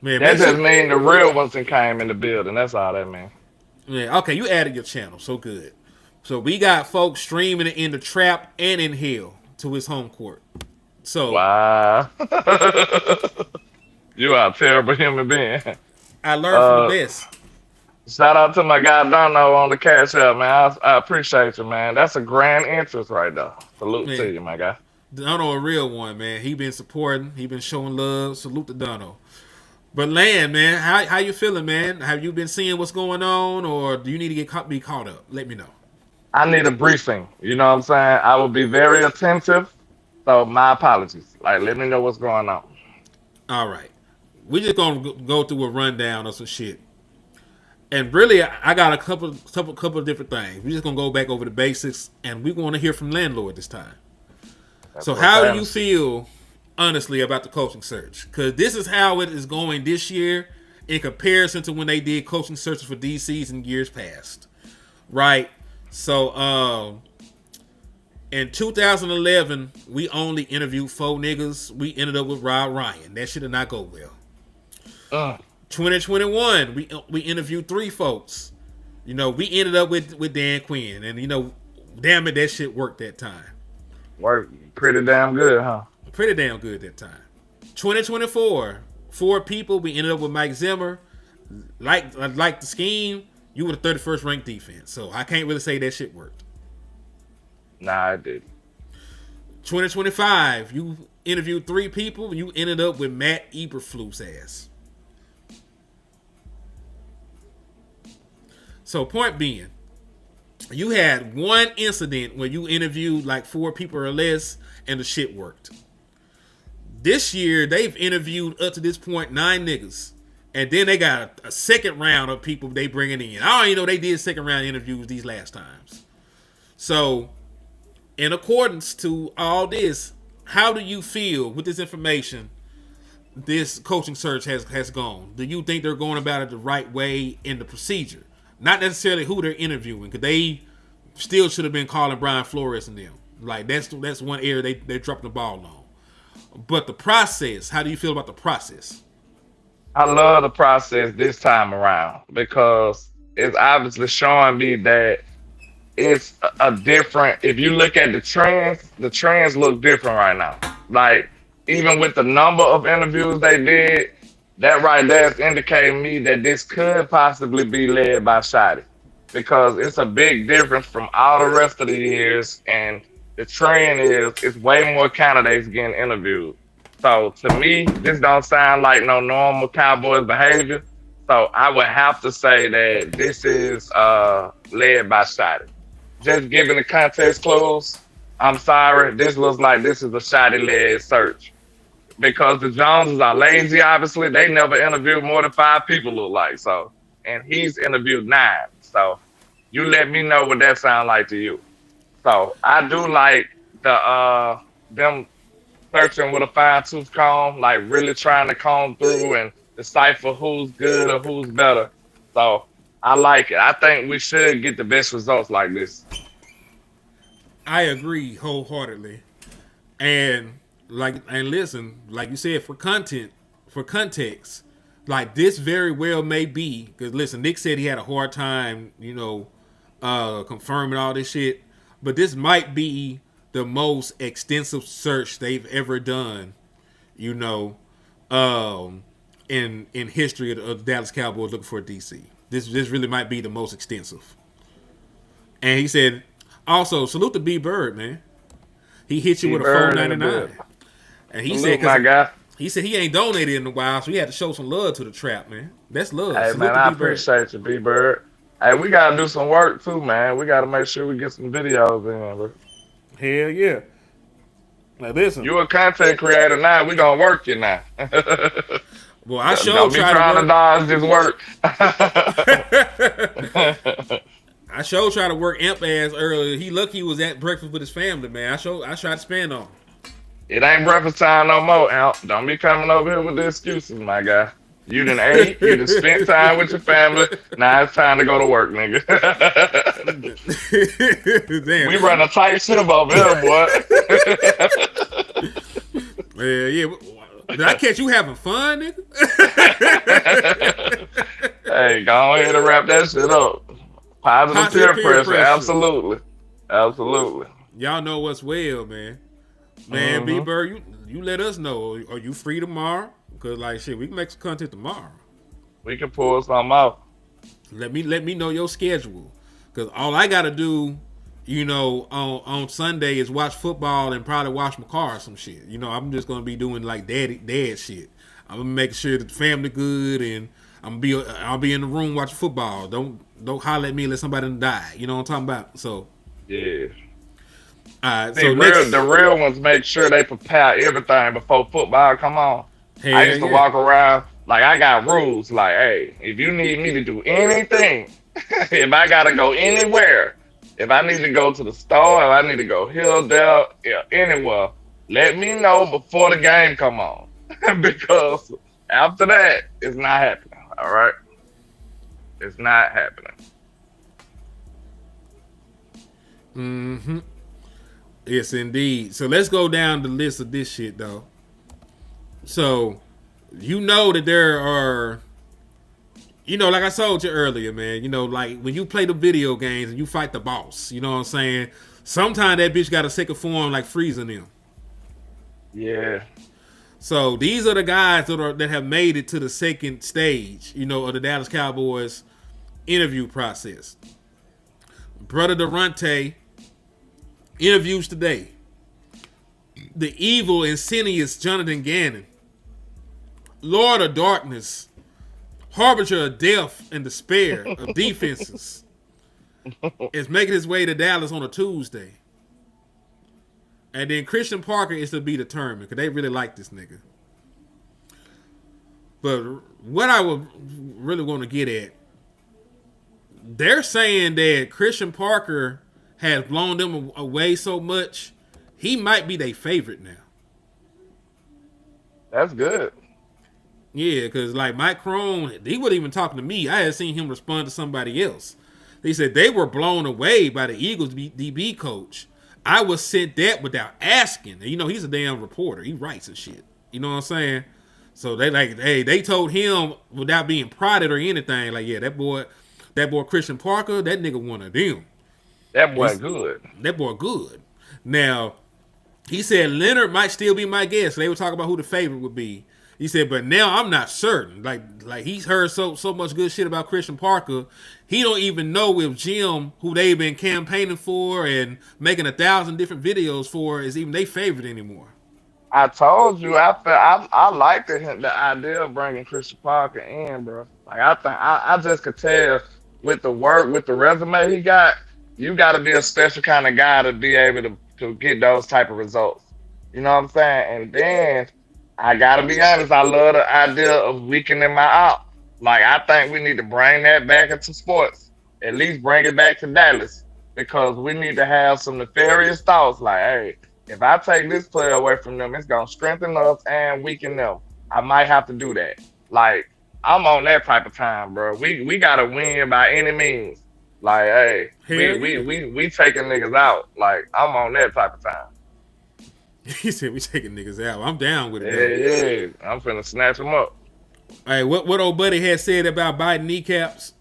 Man, That make just sure. mean the real ones that came in the building. That's all that means. Yeah, okay, you added your channel, so good. So we got folks streaming it in the trap and in hell to his home court. So Wow. You are a terrible human being. I learned from the Uh, best. Shout out to my guy Dono on the cash app, man. I appreciate you, man. That's a grand interest right there. Salute to Man, you, my guy. Dono a real one, man. He been supporting, he been showing love. Salute to Dono. But Land, man, how you feeling, man? Have you been seeing what's going on, or do you need to be caught up? Let me know. I need a briefing. You know what I'm saying? I will be very attentive. So my apologies. Like, let me know what's going on. All right, we just gonna go through a rundown of some shit. And really, I got a couple of different things. We just gonna go back over the basics, and we want to hear from LandLord this time. That's So, what's how do you happening. feel, honestly, about the coaching search? Because this is how it is going this year in comparison to when they did coaching searches for DCs in years past, right? So, in 2011, we only interviewed four niggas. We ended up with Rob Ryan. That shit did not go well. Uh, 2021, we interviewed three folks. You know, we ended up with Dan Quinn, and damn it, that shit worked that time. Work pretty damn good, huh? Pretty damn good that time. 2024, four people. We ended up with Mike Zimmer. Like the scheme, you were the 31st ranked defense, so I can't really say that shit worked. Nah, I did. 2025, you interviewed three people. You ended up with Matt Eberflus ass. So point being, you had one incident where you interviewed like four people or less, and the shit worked. This year, they've interviewed up to this point nine niggas, and then they got a second round of people they bringing in. I don't even know they did second round interviews these last times. So, in accordance to all this, how do you feel with this information? This coaching search has gone. Do you think they're going about it the right way in the procedure? Not necessarily who they're interviewing, because they still should have been calling Brian Flores and them. Like that's one area they dropped the ball on. But the process, how do you feel about the process? I love the process this time around because it's obviously showing me that it's a different. If you look at the trends look different right now. Like even with the number of interviews they did, that right there is indicating me that this could possibly be led by Shotty because it's a big difference from all the rest of the years, and the trend is it's way more candidates getting interviewed. So to me, this don't sound like no normal Cowboys behavior. So I would have to say that this is led by Shotty. Just giving the context clues, I'm sorry, this looks like this is a Shotty led search because the Joneses are lazy. Obviously, they never interviewed more than five people. Look like so, and he's interviewed nine. So you let me know what that sounds like to you. So I do like them searching with a fine tooth comb, like really trying to comb through and decipher who's good or who's better. So I like it. I think we should get the best results like this. I agree wholeheartedly. And listen, like you said, for context, like this very well may be because listen, Nick said he had a hard time, confirming all this shit, but this might be the most extensive search they've ever done, you know, um, in history of the Dallas Cowboys looking for a DC. This really might be the most extensive. And he said, also salute to B Bird, man. He hit you T with a four Bird in ninety the nine, building. and he said Salute, because my guy. he said he ain't donated in a while, so he had to show some love to the trap, man. That's love. Hey Salute man, to I B Bird. appreciate you, B Bird. Hey, we gotta do some work too, man. We gotta make sure we get some videos in, bro. Hell yeah. Now listen, You a content creator now, we gonna work you now. well I sure Don't be try to trying to work. dodge this work. I sure try to work Amp ass earlier. He lucky he was at breakfast with his family, man. I tried to spend on him. It ain't breakfast time no more, Al. Don't be coming over here with the excuses, my guy. You done ate, you done spent time with your family. Now it's time to go to work, nigga. Damn. We run a tight ship over here, boy. Yeah, yeah. Did I catch you having fun, nigga? Hey, go ahead and wrap that shit up. Positive Positive peer peer pressure, pressure. absolutely, absolutely. Y'all know what's well, man. Man, B Hmm. Bird, you let us know. Are you free tomorrow? Because like shit, we can make some content tomorrow. We can pull something off. Let me know your schedule. Because all I gotta do, on Sunday is watch football and probably wash my car or some shit. I'm just gonna be doing like dad shit. I'm gonna make sure that the family good and I'll be in the room watching football. Don't holler at me unless somebody done die. You know what I'm talking about? So Yeah. alright, See, so next the real ones make sure they prepare everything before football come on. I hell used to yeah. walk around like I got rules. Like, hey, if you need me to do anything, if I gotta go anywhere, if I need to go to the store, if I need to go here, there, yeah, anywhere, let me know before the game come on, because after that, it's not happening. All right, it's not happening. Mm-hmm. Yes, indeed. So let's go down the list of this shit, though. So, that there are, like I told you earlier, man, like when you play the video games and you fight the boss, you know what I'm saying? Sometimes that bitch got a second form like freezing them. Yeah, So these are the guys that have made it to the second stage, of the Dallas Cowboys interview process. Brother Durante interviews today. The evil, insidious Jonathan Gannon, Lord of Darkness, harbinger of death and despair of defenses, is making his way to Dallas on a Tuesday. And then Christian Parker is to be determined because they really like this nigga. But what I would really want to get at, they're saying that Christian Parker has blown them away so much, he might be their favorite now. that's good. Yeah, because like Mike Crone, he wasn't even talking to me. I had seen him respond to somebody else. They said they were blown away by the Eagles DB coach. I was sent that without asking. He's a damn reporter. He writes and shit. You know what I'm saying? So they told him without being prodded or anything, like, yeah, that boy Christian Parker, that nigga one of them. That boy good. That boy good. Now, he said Leonard might still be my guess. So they were talking about who the favorite would be. He said, but now I'm not certain. Like he's heard so much good shit about Christian Parker. He don't even know if Jim, who they've been campaigning for and making 1,000 different videos for, is even their favorite anymore. I told you, I like the idea of bringing Christian Parker in, bro. Like I think I just could tell with the work, with the resume he got, you got to be a special kind of guy to be able to get those type of results. You know what I'm saying? And then I gotta be honest, I love the idea of weakening my out. Like I think we need to bring that back into sports. At least bring it back to Dallas because we need to have some nefarious thoughts. Like, hey, if I take this player away from them, it's gonna strengthen us and weaken them. I might have to do that. Like I'm on that type of time, bro. We gotta win by any means. Like, hey, Hell yeah. we taking niggas out. Like I'm on that type of time. He said we taking niggas out. I'm down with it though. Yeah, yeah. I'm finna snatch them up. Hey, what old buddy had said about biting kneecaps?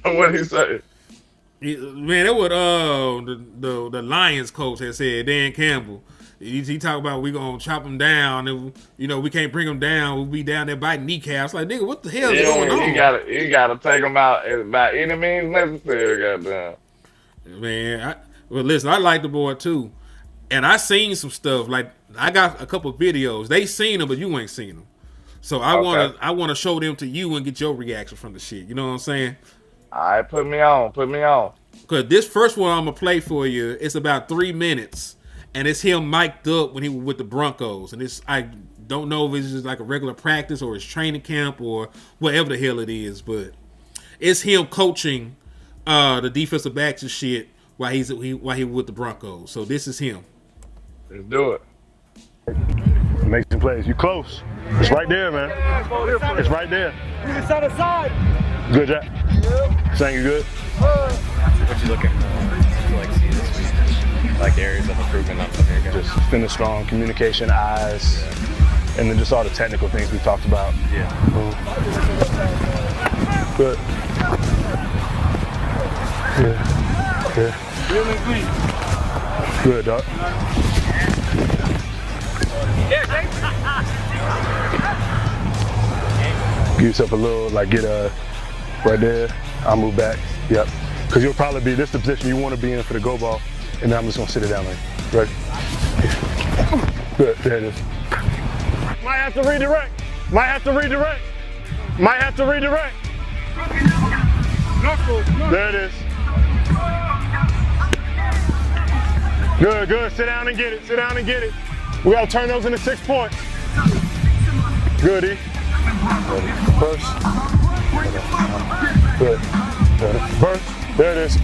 What he say? Man, that what the Lions coach had said, Dan Campbell. He talked about we gonna chop him down, and we can't bring him down. We'll be down there biting kneecaps. Like nigga, what the hell is going on? You gotta take them out by any means necessary. Goddamn. Man, well listen, I like the boy too, and I seen some stuff. Like I got a couple videos. They seen them, but you ain't seen them. So Okay. I wanna show them to you and get your reaction from the shit. You know what I'm saying? All right, put me on. Put me on. Because this first one I'm gonna play for you, it's about 3 minutes, and it's him mic'd up when he was with the Broncos, and I don't know if it's just like a regular practice or his training camp or whatever the hell it is, but it's him coaching the defensive backs and shit while he was with the Broncos. So this is him. Let's do it. Make some plays. You close. It's right there, man. It's right there. Good job. Saying you good? What you looking to like see this week? Like areas of improvement on some of your guys? Just finish strong. Communication, eyes, and then just all the technical things we talked about. Yeah. Good. Yeah. Good, dog. Give yourself a little, like get right there. I'll move back. Yep. Because you'll probably be, this is the position you want to be in for the go ball. And then I'm just going to sit it down like, right? Good, there it is. Might have to redirect. Might have to redirect. Might have to redirect. There it is. Good, good. Sit down and get it. Sit down and get it. We got to turn those into 6 points. Good, E. Burst. Good. Burst. There it is.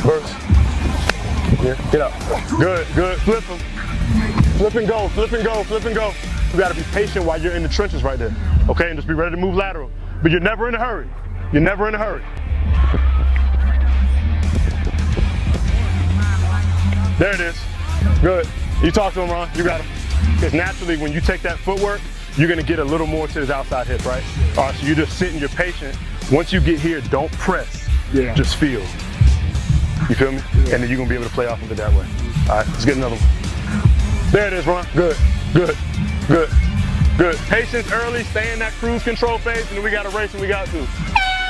Burst. Yeah, get up. Good, good. Flip them. Flip and go, flip and go, flip and go. You gotta be patient while you're in the trenches right there. Okay, and just be ready to move lateral. But you're never in a hurry. You're never in a hurry. There it is. Good. You talk to him, Ron. You got him. Because naturally, when you take that footwork, you're gonna get a little more to his outside hip, right? All right, so you're just sitting, you're patient. Once you get here, don't press. Yeah. Just feel. You feel me? Yeah. And then you're gonna be able to play off of it that way. All right, let's get another one. There it is, Ron. Good, good, good, good. Patience early, stay in that cruise control phase, and then we got a race and we got to.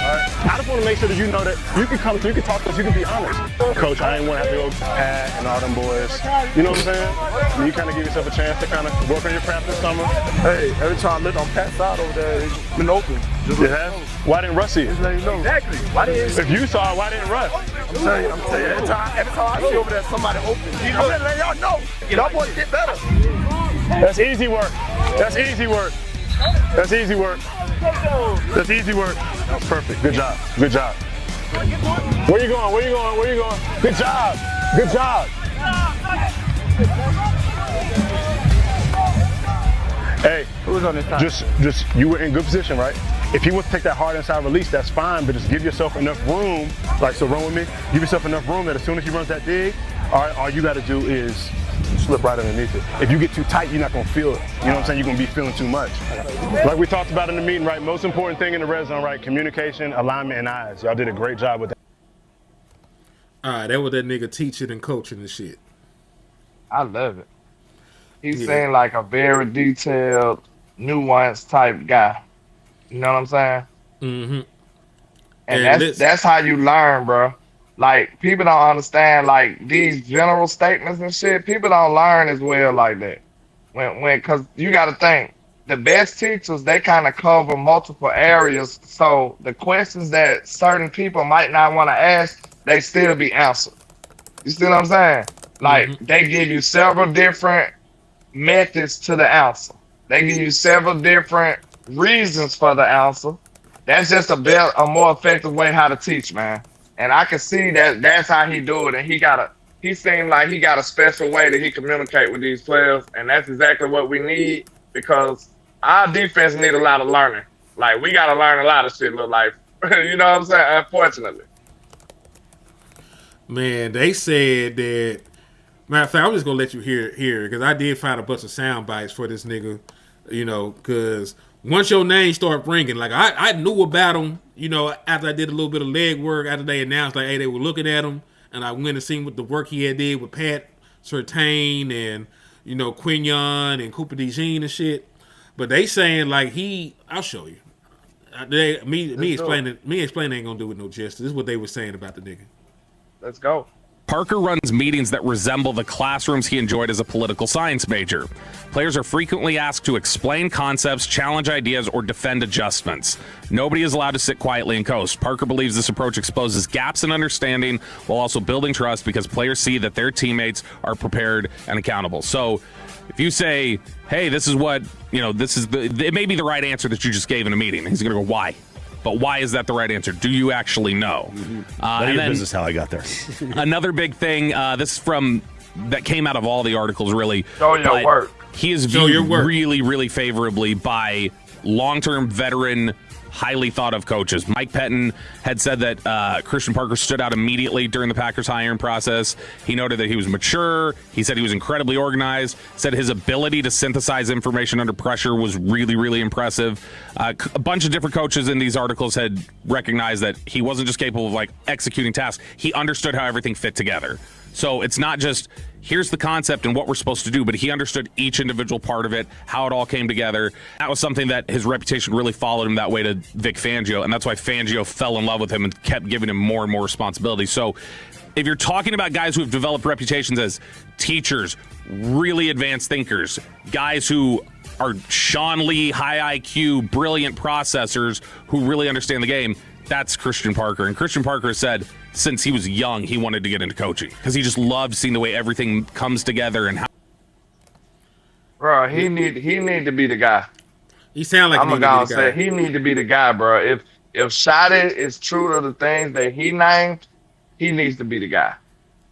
All right. I just want to make sure that you know that you can come, you can talk to us, you can be honest. Coach, I ain't want to have to go to Pat and all them boys. You know what I'm saying? And you kind of give yourself a chance to kind of work on your craft this summer. Hey, every time I look on Pat's side over there, it's been open. It has? Why didn't Russ see it? Exactly. Why didn't If you saw it, why didn't Russ? I'm telling you, every time I see over there somebody open, I'm gonna let y'all know. Y'all boys get better. That's easy work. That's easy work. That's easy work. That's easy work. That's perfect. Good job. Good job. Where you going? Where you going? Where you going? Good job. Good job. Hey, Who's on this time? just you were in good position, right? If he wants to take that hard inside release, that's fine, but just give yourself enough room, like so run with me, give yourself enough room that as soon as he runs that dig, all you gotta do is slip right underneath it. If you get too tight, you're not gonna feel it. You know what I'm saying? You're gonna be feeling too much. Like we talked about in the meeting, right? Most important thing in the red zone, right? Communication, alignment, and eyes. Y'all did a great job with that. All right, that was that nigga teaching and coaching and shit. I love it. He seemed like a very detailed, nuanced type guy. You know what I'm saying? Mm-hmm. And that's how you learn, bro. Like, people don't understand, like, these general statements and shit. People don't learn as well like that. Because you got to think, the best teachers, they kind of cover multiple areas. So the questions that certain people might not want to ask, they still be answered. You see what I'm saying? Like, they give you several different methods to the answer. They give you several different reasons for the answer. That's just a more effective way how to teach, man. And I can see that that's how he do it. And he seemed like he got a special way that he communicate with these players. And that's exactly what we need, because our defense need a lot of learning. Like, we got to learn a lot of shit, look like, you know what I'm saying? Unfortunately. Man, they said that. Matter of fact, I'm just gonna let you hear because I did find a bunch of sound bites for this nigga. You know, because once your name start ringing, like I knew about him. You know, after I did a little bit of leg work, after they announced like, hey, they were looking at him, and I went and seen what the work he had did with Pat Surtain and Quignon and Cooper DeJean and shit. But they saying like I'll show you. Me explaining ain't gonna do it no justice. This is what they were saying about the nigga. Let's go. Parker runs meetings that resemble the classrooms he enjoyed as a political science major. Players are frequently asked to explain concepts, challenge ideas, or defend adjustments. Nobody is allowed to sit quietly and coast. Parker believes this approach exposes gaps in understanding while also building trust, because players see that their teammates are prepared and accountable. So if you say, hey, this is what, it may be the right answer that you just gave in a meeting. He's going to go, why? But why is that the right answer? Do you actually know? And then, business how I got there. Another big thing, this is that came out of all the articles, really. Show your work. He is viewed really, really favorably by long-term veteran highly thought of coaches. Mike Pettin had said that Christian Parker stood out immediately during the Packers hiring process. He noted that he was mature. He said he was incredibly organized, said his ability to synthesize information under pressure was really, really impressive. A bunch of different coaches in these articles had recognized that he wasn't just capable of like executing tasks. He understood how everything fit together. So it's not just here's the concept and what we're supposed to do, but he understood each individual part of it, how it all came together. That was something that his reputation really followed him that way to Vic Fangio, and that's why Fangio fell in love with him and kept giving him more and more responsibility. So if you're talking about guys who have developed reputations as teachers, really advanced thinkers, guys who are Sean Lee, high IQ, brilliant processors who really understand the game, that's Christian Parker. And Christian Parker said since he was young, he wanted to get into coaching because he just loved seeing the way everything comes together and how. Bro, he need to be the guy. He sound like I'm gonna say he need to be the guy, bro. If Shotty is true to the things that he named, he needs to be the guy.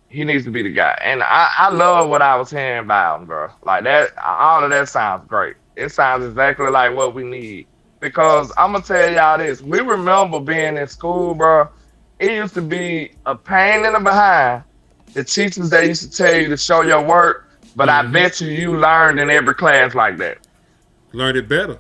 He needs to be the guy. And I love what I was hearing about him, bro. Like that, all of that sounds great. It sounds exactly like what we need. Because I'm gonna tell y'all this, we remember being in school, bro. It used to be a pain in the behind. The teachers that used to tell you to show your work, but I bet you learned in every class like that. Learned it better.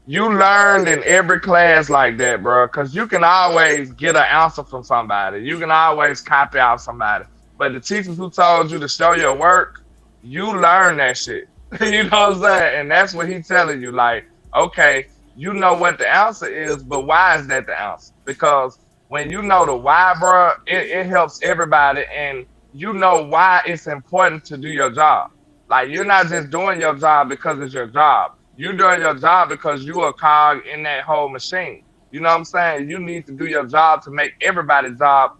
You learned in every class like that, bro. Because you can always get an answer from somebody. You can always copy out somebody. But the teachers who told you to show your work, you learn that shit. You know what I'm saying? And that's what he's telling you. Like, okay, you know what the answer is, but why is that the answer? Because when you know the why, bro, it helps everybody, and you know why it's important to do your job. Like, you're not just doing your job because it's your job. You're doing your job because you're a cog in that whole machine. You know what I'm saying? You need to do your job to make everybody's job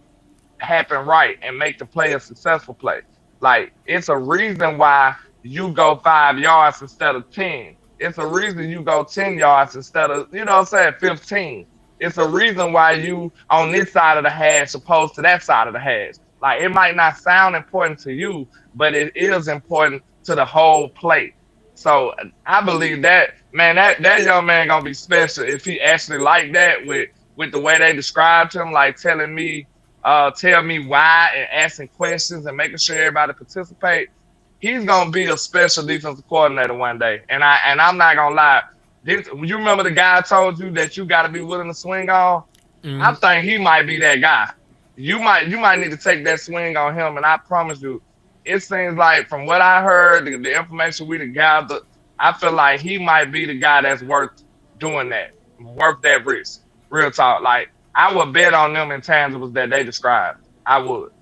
happen right and make the play a successful play. Like, it's a reason why you go 5 yards instead of 10. It's a reason you go 10 yards instead of, you know what I'm saying, 15. It's a reason why you on this side of the hash opposed to that side of the hash. Like, it might not sound important to you, but it is important to the whole play. So I believe that, man, that young man gonna be special if he actually like that with the way they described him, like telling me, tell me why and asking questions and making sure everybody participate. He's gonna be a special defensive coordinator one day. And I'm not gonna lie. You remember the guy I told you that you got to be willing to swing on? Mm-hmm. I think he might be that guy. You might need to take that swing on him, and I promise you, it seems like from what I heard, the information we gathered, I feel like he might be the guy that's worth doing that, worth that risk. Real talk. Like, I would bet on them intangibles that they described. I would.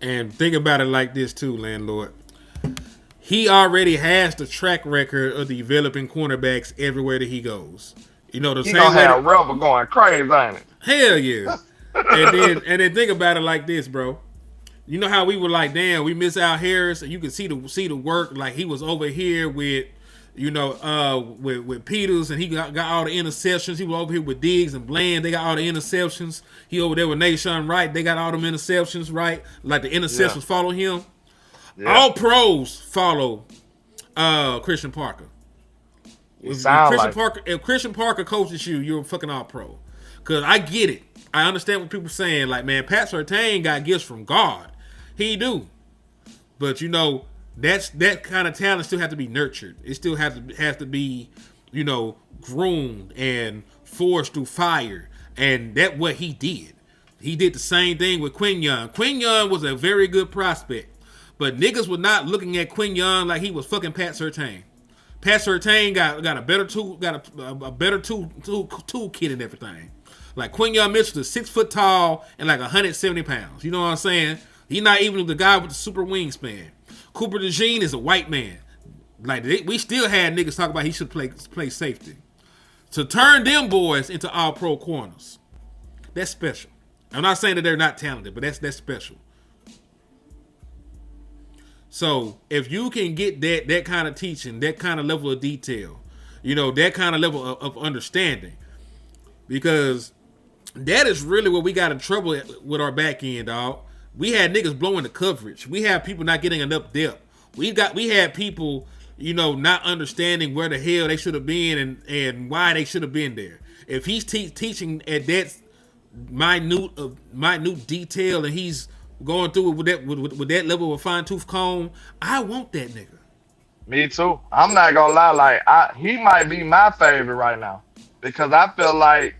And think about it like this too, LandLord. He already has the track record of developing cornerbacks everywhere that he goes. You know, the he same gonna way have Rubber going crazy, ain't it? Hell yeah. and then think about it like this, bro. You know how we were like, damn, we miss Al Harris, and you can see the work. Like, he was over here with, you know, with Peters, and he got all the interceptions. He was over here with Diggs and Bland. They got all the interceptions. He over there with Nashon Wright. They got all them interceptions, right? Like, the interceptions follow him. Yeah. All pros follow Christian Parker. If Christian Parker coaches you, you're a fucking all pro. Cause I get it. I understand what people are saying. Like, man, Pat Surtain got gifts from God. He do. But you know, that kind of talent still has to be nurtured. It still has to be, you know, groomed and forged through fire. And that's what he did. He did the same thing with Quinyon. Quinyon was a very good prospect. But niggas were not looking at Quinyon like he was fucking Pat Surtain. Pat Surtain got a better tool, a better toolkit and everything. Like, Quinyon Mitchell is 6 foot tall and like 170 pounds. You know what I'm saying? He's not even the guy with the super wingspan. Cooper DeJean is a white man. Like, we still had niggas talk about he should play safety. To turn them boys into all pro corners, that's special. I'm not saying that they're not talented, but that's special. So if you can get that kind of teaching, that kind of level of detail, you know, that kind of level of understanding, because that is really where we got in trouble with our back end, dog. We had niggas blowing the coverage. We had people not getting enough depth. We had people, not understanding where the hell they should have been and why they should have been there. If he's teaching at that minute detail and he's going through it with that level of fine tooth comb, I want that nigga. Me too. I'm not gonna lie, like he might be my favorite right now because I feel like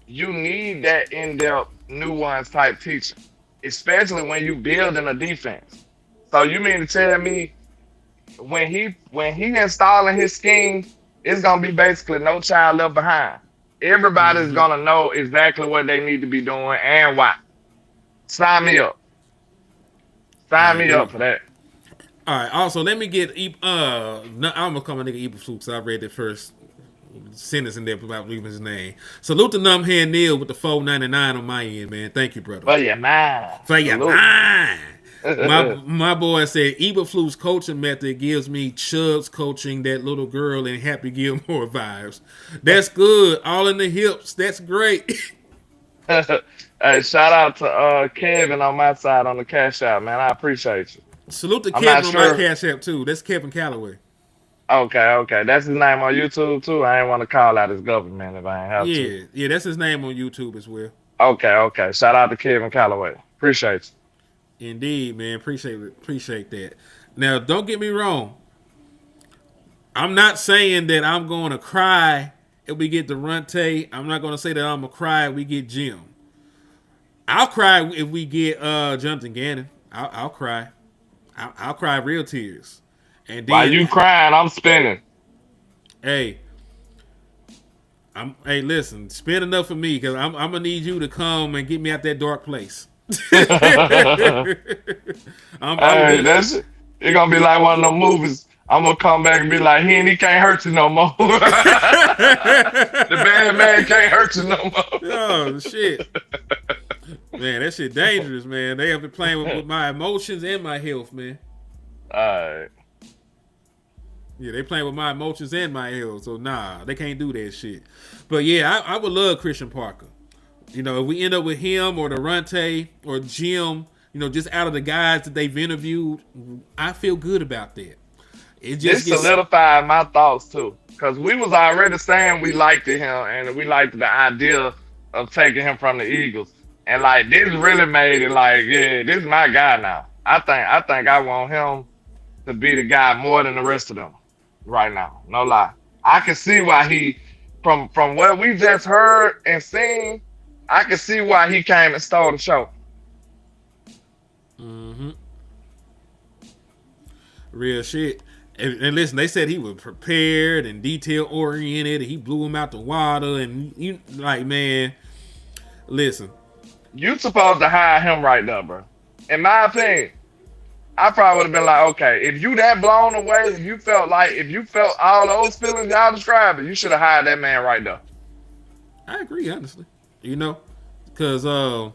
you need that in-depth nuance type teaching, especially when you building a defense. So you mean to tell me when he installing his scheme, it's gonna be basically no child left behind. Everybody's gonna know exactly what they need to be doing and why. Sign me up. Sign me up for that. All right. Also, let me get. I'm gonna call my nigga Eberflus because I read the first sentence in there about leaving his name. Salute to Numbhead Neil with the $4.99 on my end, man. Thank you, brother. For your mind. For your mind. My boy said Eberflus coaching method gives me Chubbs coaching that little girl and Happy Gilmore vibes. That's good. All in the hips. That's great. Hey, shout out to Kevin on my side on the Cash App, man. I appreciate you. Salute to Kevin on my Cash App too. That's Kevin Calloway. Okay. That's his name on YouTube too. I ain't want to call out his government if I ain't have to. Yeah, that's his name on YouTube as well. Okay. Shout out to Kevin Calloway. Appreciate you. Indeed, man. Appreciate that. Now, don't get me wrong. I'm not saying that I'm going to cry if we get Durante. I'm not going to say that I'm going to cry if we get Jim. I'll cry if we get Jonathan Gannon. I'll cry. I'll cry real tears. And then, while you crying, I'm spinning. Hey, listen, spin enough for me because I'm gonna need you to come and get me out that dark place. That's it. It's gonna be like one of those movies. I'm gonna come back and be like, he can't hurt you no more. The bad man can't hurt you no more. Oh shit. Man, that shit dangerous, man. They have been playing with my emotions and my health, man. Alright. Yeah, they playing with my emotions and my health, so nah, they can't do that shit. But yeah, I would love Christian Parker. If we end up with him or Durante or Jim, just out of the guys that they've interviewed, I feel good about that. It solidified my thoughts too, because we was already saying we liked him and we liked the idea of taking him from the Eagles. And like this really made it like, yeah, this is my guy now. I think I want him to be the guy more than the rest of them right now. No lie. I can see why he, from what we just heard and seen, I can see why he came and stole the show. Mm-hmm. Real shit. And listen, they said he was prepared and detail oriented and he blew him out the water and man, listen. You supposed to hire him right there, bro. In my opinion, I probably would have been like, okay, if you that blown away, if you felt all those feelings y'all described, you should have hired that man right there. I agree, honestly. Because when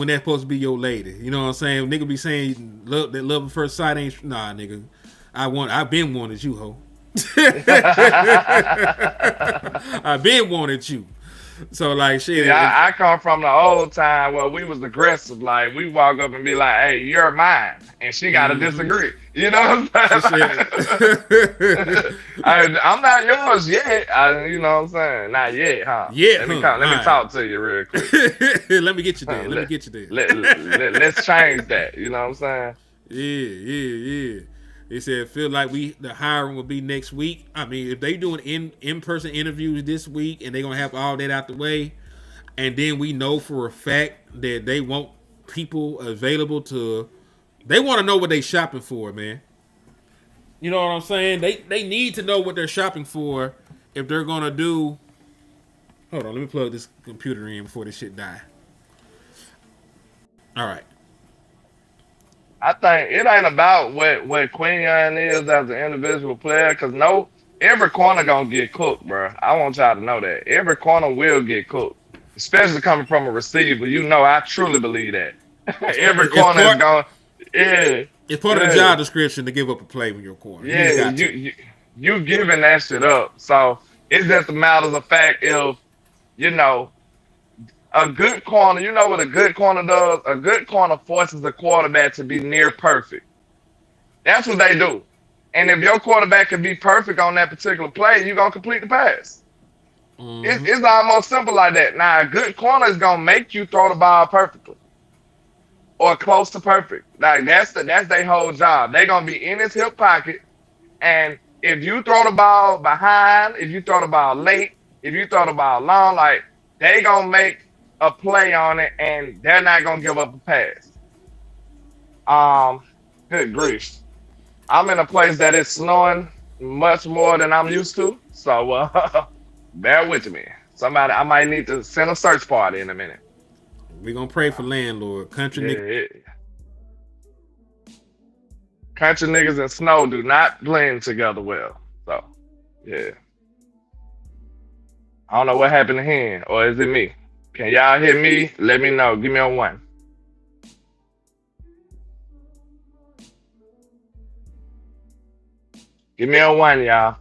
that's supposed to be your lady. You know what I'm saying? Nigga be saying love at first sight ain't nah, nigga. I've been wanted you, ho. I've been wanted you. So like shit. Yeah, I come from the old time where we was aggressive. Like we walk up and be like, "Hey, you're mine," and she gotta disagree. You know what I'm saying? I'm not yours yet. You know what I'm saying? Not yet, huh? Yeah. Let me talk to you real quick. Let me get you there. Let's change that. You know what I'm saying? Yeah. They said feel like the hiring will be next week. I mean, if they doing in-person interviews this week and they're gonna have all that out the way, and then we know for a fact that they want people available they want to know what they shopping for, man. You know what I'm saying? They need to know what they're shopping for if they're gonna do. Hold on, let me plug this computer in before this shit die. All right. I think it ain't about what Quinion is as an individual player, because every corner gonna get cooked, bro. I want y'all to know that. Every corner will get cooked, especially coming from a receiver. I truly believe that. Every corner is going, yeah. It's part of the job description to give up a play with your corner. Yeah, you giving that shit up. So it's just a matter of the fact if, a good corner, you know what a good corner does? A good corner forces a quarterback to be near perfect. That's what they do. And if your quarterback can be perfect on that particular play, you're going to complete the pass. It's almost simple like that. Now, a good corner is going to make you throw the ball perfectly or close to perfect. Like, that's their whole job. They're going to be in his hip pocket. And if you throw the ball behind, if you throw the ball late, if you throw the ball long, like, they going to make a play on it, and they're not going to give up a pass. Good grief. I'm in a place that is snowing much more than I'm used to, so bear with me. I might need to send a search party in a minute. We're going to pray for LandLord. Country niggas and snow do not blend together well. So, yeah. I don't know what happened to him, or is it me? Can y'all hear me? Let me know. Give me a 1. Give me a 1, y'all.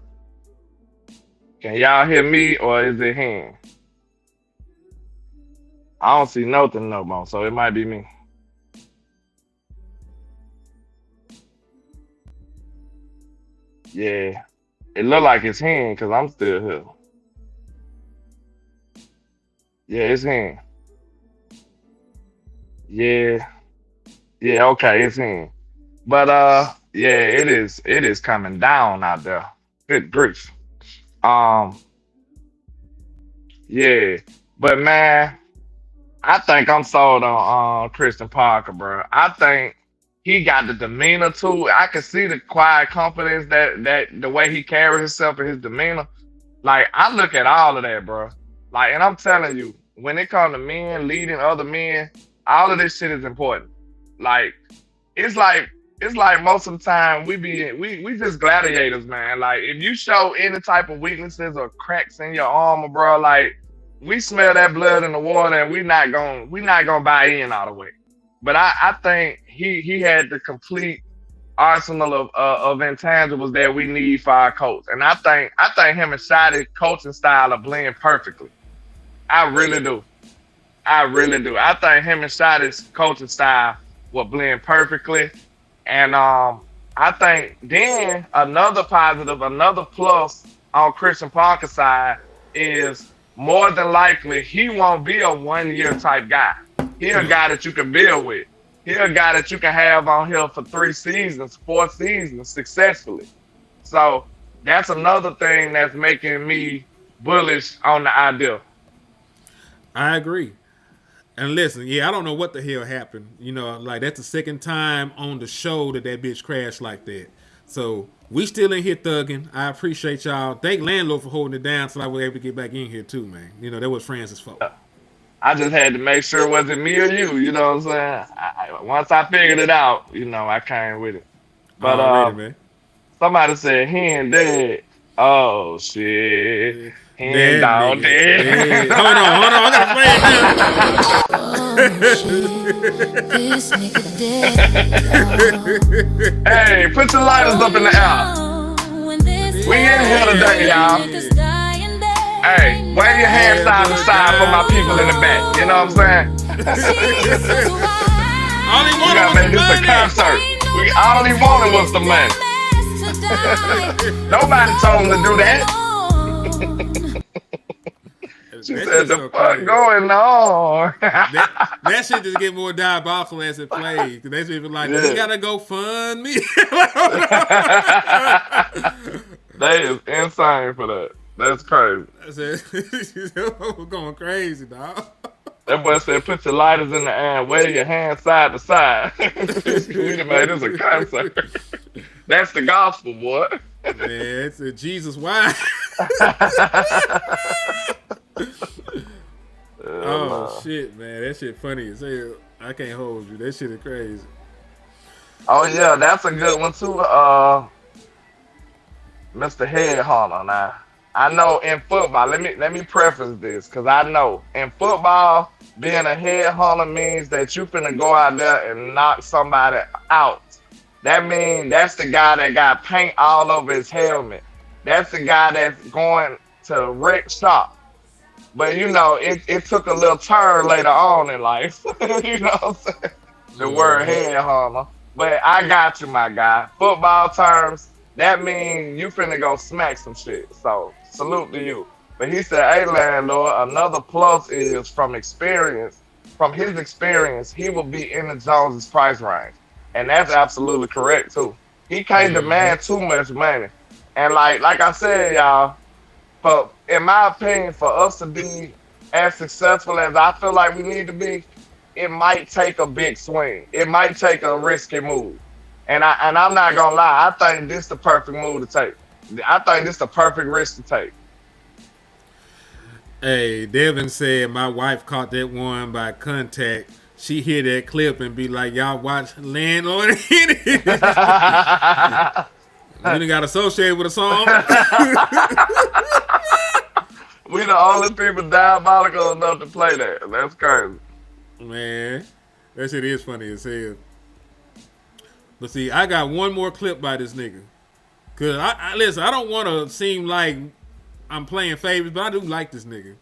Can y'all hear me, or is it him? I don't see nothing no more, so it might be me. Yeah. It look like it's him because I'm still here. Yeah, it's him. Yeah. Yeah, okay, it's him. But yeah, it is coming down out there. Good grief. Yeah. But man, I think I'm sold on Christian Parker, bro. I think he got the demeanor too. I can see the quiet confidence that the way he carries himself and his demeanor. Like, I look at all of that, bro. Like, and I'm telling you, when it comes to men leading other men, all of this shit is important. Like, it's like most of the time we just gladiators, man. Like, if you show any type of weaknesses or cracks in your armor, bro, like, we smell that blood in the water and we not gonna buy in all the way. But I think he had the complete arsenal of intangibles that we need for our coach. And I think him and Shotty's coaching style are blend perfectly. I really do. I think him and Shotty's coaching style will blend perfectly. And I think then another positive, another plus on Christian Parker's side is more than likely he won't be a 1-year type guy. He a guy that you can build with. He a guy that you can have on here for 3 seasons, 4 seasons successfully. So that's another thing that's making me bullish on the idea. I agree. And listen, yeah, I don't know what the hell happened. You know, like, that's the second time on the show that bitch crashed like that. So we still in here thugging. I appreciate y'all. Thank LandLord for holding it down so I was able to get back in here too, man. You know, that was Francis' fault. I just had to make sure it wasn't me or you know what I'm saying? Once I figured it out, you know, I came with it. But man. Somebody said he ain't dead. Oh shit. He ain't down dead. Hold on, I gotta play it now. Hey, put your lighters up in the air. We in here today, y'all. Hey, wave your hands side to side for my people in the back. You know what I'm saying? All he We wanted gotta was make the this a money. concert. All he wanted was the money. Nobody told him to do that. She said, the fuck going on? that shit just get more diabolical as it plays. They just be like, you gotta go fund me. They is insane for that. That's crazy. I said, we're going crazy, dog. That boy said, put your lighters in the air and wave your hands side to side. We done made this a concert. That's the gospel, boy. Man, it's a Jesus wine. Oh, shit, man. That shit funny as hell. I can't hold you. That shit is crazy. Oh, yeah, that's a good one, too. Mr. Head Hunter. Now, I know in football, let me preface this, because I know in football, being a head hunter means that you finna go out there and knock somebody out. That means that's the guy that got paint all over his helmet. That's the guy that's going to wreck shop. But, you know, it took a little turn later on in life. You know what I'm saying? The word head hunter. But I got you, my guy. Football terms, that means you finna go smack some shit. So salute to you. But he said, hey, landlord, another plus is from experience. From his experience, he will be in the Jones's price range. And that's absolutely correct, too. He can't demand too much money. And like I said, y'all, but in my opinion, for us to be as successful as I feel like we need to be, it might take a big swing. It might take a risky move. And I'm not gonna lie, I think this is the perfect move to take. I think this is the perfect risk to take. Hey, Devin said my wife caught that one by contact. She hear that clip and be like, y'all watch LandLord hit it. We done got associated with a song. We the only people diabolical enough to play that. That's crazy. Man, that shit is funny as hell. But see, I got one more clip by this nigga. Cause listen, I don't want to seem like I'm playing favorites, but I do like this nigga.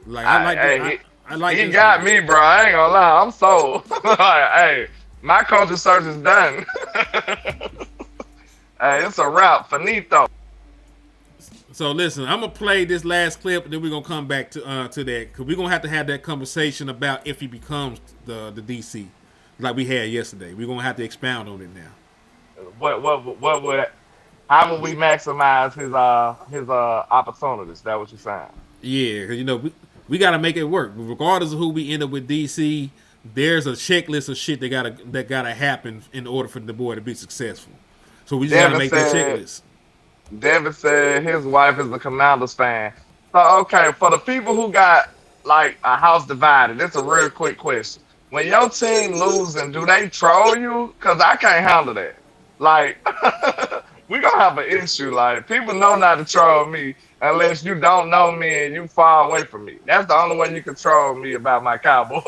Like I like. He got me, bro. I ain't gonna lie. I'm sold. Hey, my culture search is done. Hey, it's a wrap. Finito. So listen, I'm gonna play this last clip, and then we're gonna come back to that because we're gonna have to have that conversation about if he becomes the DC, like we had yesterday. We're gonna have to expound on it now. What would? How would we maximize his opportunities? That what you're saying? Yeah, because we got to make it work. Regardless of who we end up with DC, there's a checklist of shit that gotta happen in order for the boy to be successful. So we just gotta make that checklist. Devin said his wife is a Commanders fan. So okay, for the people who got like a house divided, it's a real quick question. When your team losing, do they troll you? Cause I can't handle that. Like we gonna have an issue. Like people know not to troll me unless you don't know me and you far away from me. That's the only way you can troll me about my Cowboys.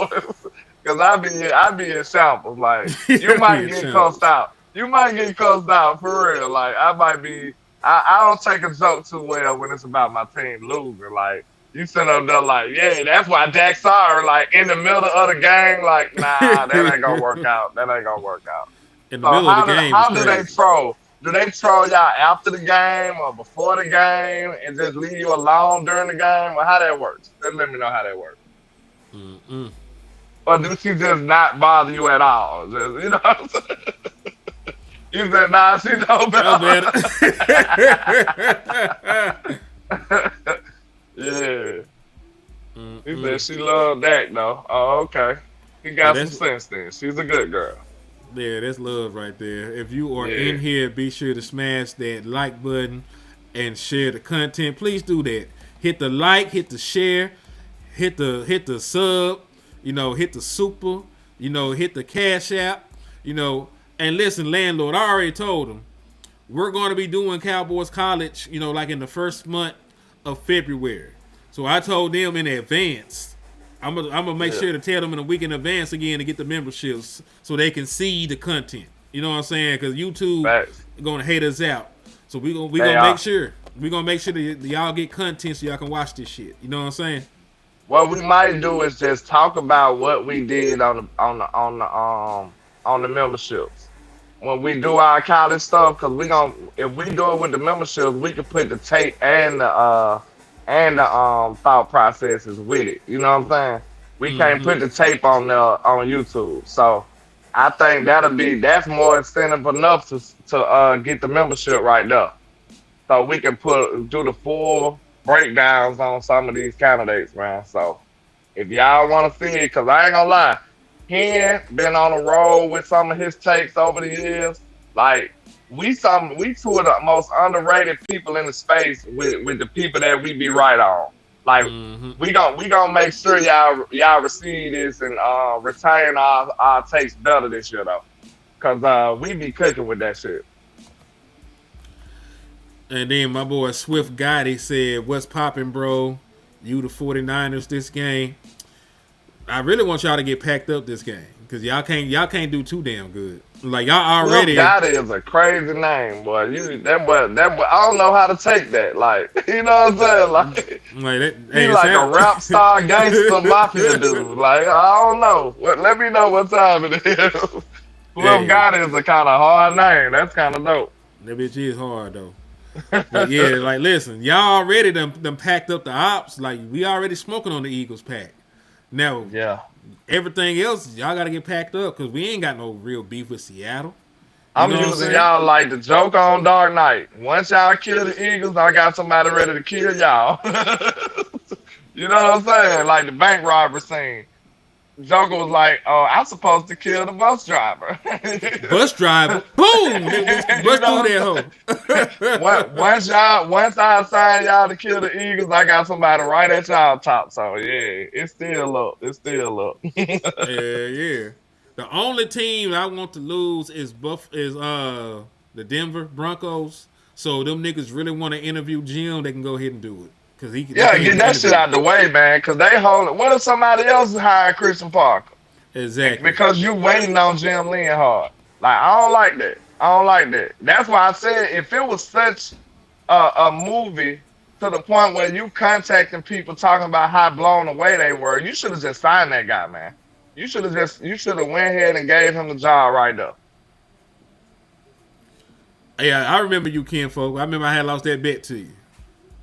Cause I be in shambles. Like you might get cussed out. You might get cussed out for real. Like I might be. I don't take a joke too well when it's about my team losing. Like you sit up there like, yeah, that's why Dak saw her like in the middle of the game. Like, nah, that ain't gonna work out. That ain't gonna work out. In the middle of the game, how do they troll? Do they troll y'all after the game or before the game and just leave you alone during the game? Or how that works? Just let me know how that works. Mm-mm. Or do she just not bother you at all? Just, you know what I'm saying? You said, nah, she know better. Yeah. He said she loved Dak, though. Oh, okay. He got some sense then. She's a good girl. Yeah, that's love right there. If you are in here, be sure to smash that like button and share the content. Please do that. Hit the like, hit the share, hit the sub, hit the super, hit the cash app, And listen, LandLord, I already told him we're going to be doing Cowboys College, like in the first month of February. So I told them in advance. I'm gonna make sure to tell them in a week in advance again to get the memberships so they can see the content. You know what I'm saying? Because YouTube is gonna hate us out. So we gonna make sure that y'all get content so y'all can watch this shit. You know what I'm saying? What we might do is just talk about what we did on the memberships. When we do our college stuff, because if we do it with the memberships, we can put the tape and the thought processes with it. You know what I'm saying? We can't put the tape on YouTube. So I think that's more incentive enough to get the membership right there. So we can do the full breakdowns on some of these candidates, man. So if y'all want to see it, because I ain't gonna lie, he been on a roll with some of his takes over the years. Like we two of the most underrated people in the space with the people that we be right on. Like we gonna make sure y'all receive this and retain our takes better this year though, cause we be cooking with that shit. And then my boy Swift Gotti said, "What's poppin', bro? You the 49ers this game? I really want y'all to get packed up this game because y'all can't do too damn good. Like y'all already." Swift Gotti is a crazy name, boy. That boy, I don't know how to take that. Like, you know what I'm saying? Like he's like a rap star, gangster, mafia dude. Like I don't know. Let me know what time it is. Swift Gotti is a kind of hard name. That's kind of dope. That bitch is hard though. But yeah, like listen, y'all already them packed up the ops. Like we already smoking on the Eagles pack. Now, Yeah. everything else y'all gotta get packed up because we ain't got no real beef with Seattle. I'm know what I'm using saying? y'all like the joke on Dark Knight. Once y'all kill the Eagles, I got somebody ready to kill y'all. You know what I'm saying? Like the bank robber scene. Joker was like, "Oh, I'm supposed to kill the bus driver." Bus driver, boom! Bust through that hoe. Once I assign y'all to kill the Eagles, I got somebody right at y'all top. So yeah, it's still up. It's still up. Yeah. The only team I want to lose is the Denver Broncos. So them niggas really want to interview Jim, they can go ahead and do it. Cause he Yeah, get that shit out the way, man. Cause they hold it. What if somebody else hired Christian Parker? Exactly. Because you waiting on Jim Leonhard. Like I don't like that. I don't like that. That's why I said if it was such a movie to the point where you contacting people talking about how blown away they were, you should have just signed that guy, man. You should have went ahead and gave him the job right there. Yeah, I remember you, Ken folk. I remember I had lost that bet to you.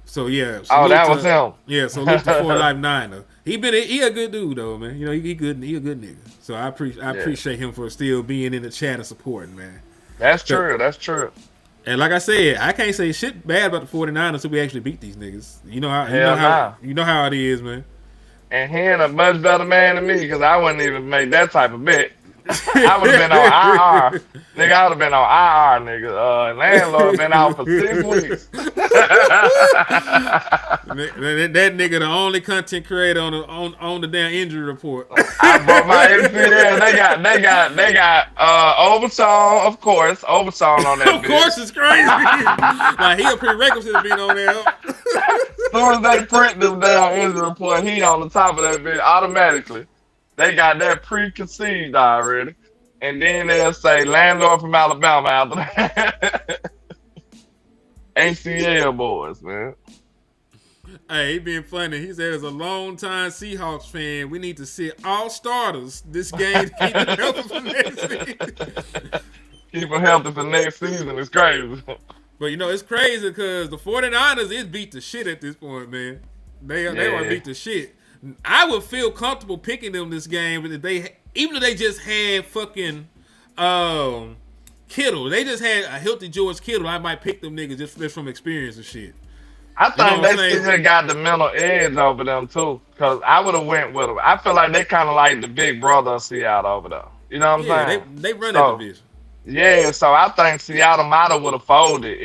So yeah. Oh, that was him. Yeah, so look to 4 Life Niner. He a good dude though, man. You know, he a good nigga. So I appreciate him for still being in the chat and supporting, man. That's true. That's true. And like I said, I can't say shit bad about the 49ers until we actually beat these niggas. You know how it is, man. And he ain't a much better man than me because I wouldn't even make that type of bet. I would have been on IR. Nigga, I would have been on IR, nigga. Landlord been out for 6 weeks. that nigga the only content creator on the damn injury report. I brought my MCL. They got Overtone, of course. Overtone on that. Of course, it's crazy. Like he a prerequisite to being on there. As soon as they print this damn injury report, he on the top of that bitch automatically. They got that preconceived already. And then they'll say landlord from Alabama after that. ACL boys, man. Hey, he being funny. He said as a long-time Seahawks fan, we need to sit all starters this game to keep them healthy for next season. Keep them healthy for next season. It's crazy. But you know, it's crazy because the 49ers is beat the shit at this point, man. They are beat the shit. I would feel comfortable picking them this game, but even if they just had fucking Kittle, they just had a healthy George Kittle, I might pick them niggas just from experience and shit. I think they still got the mental edge over them too, because I would have went with them. I feel like they kind of like the big brother of Seattle over there. You know what I'm saying? They run that division. Yeah, so I think Seattle might have would have folded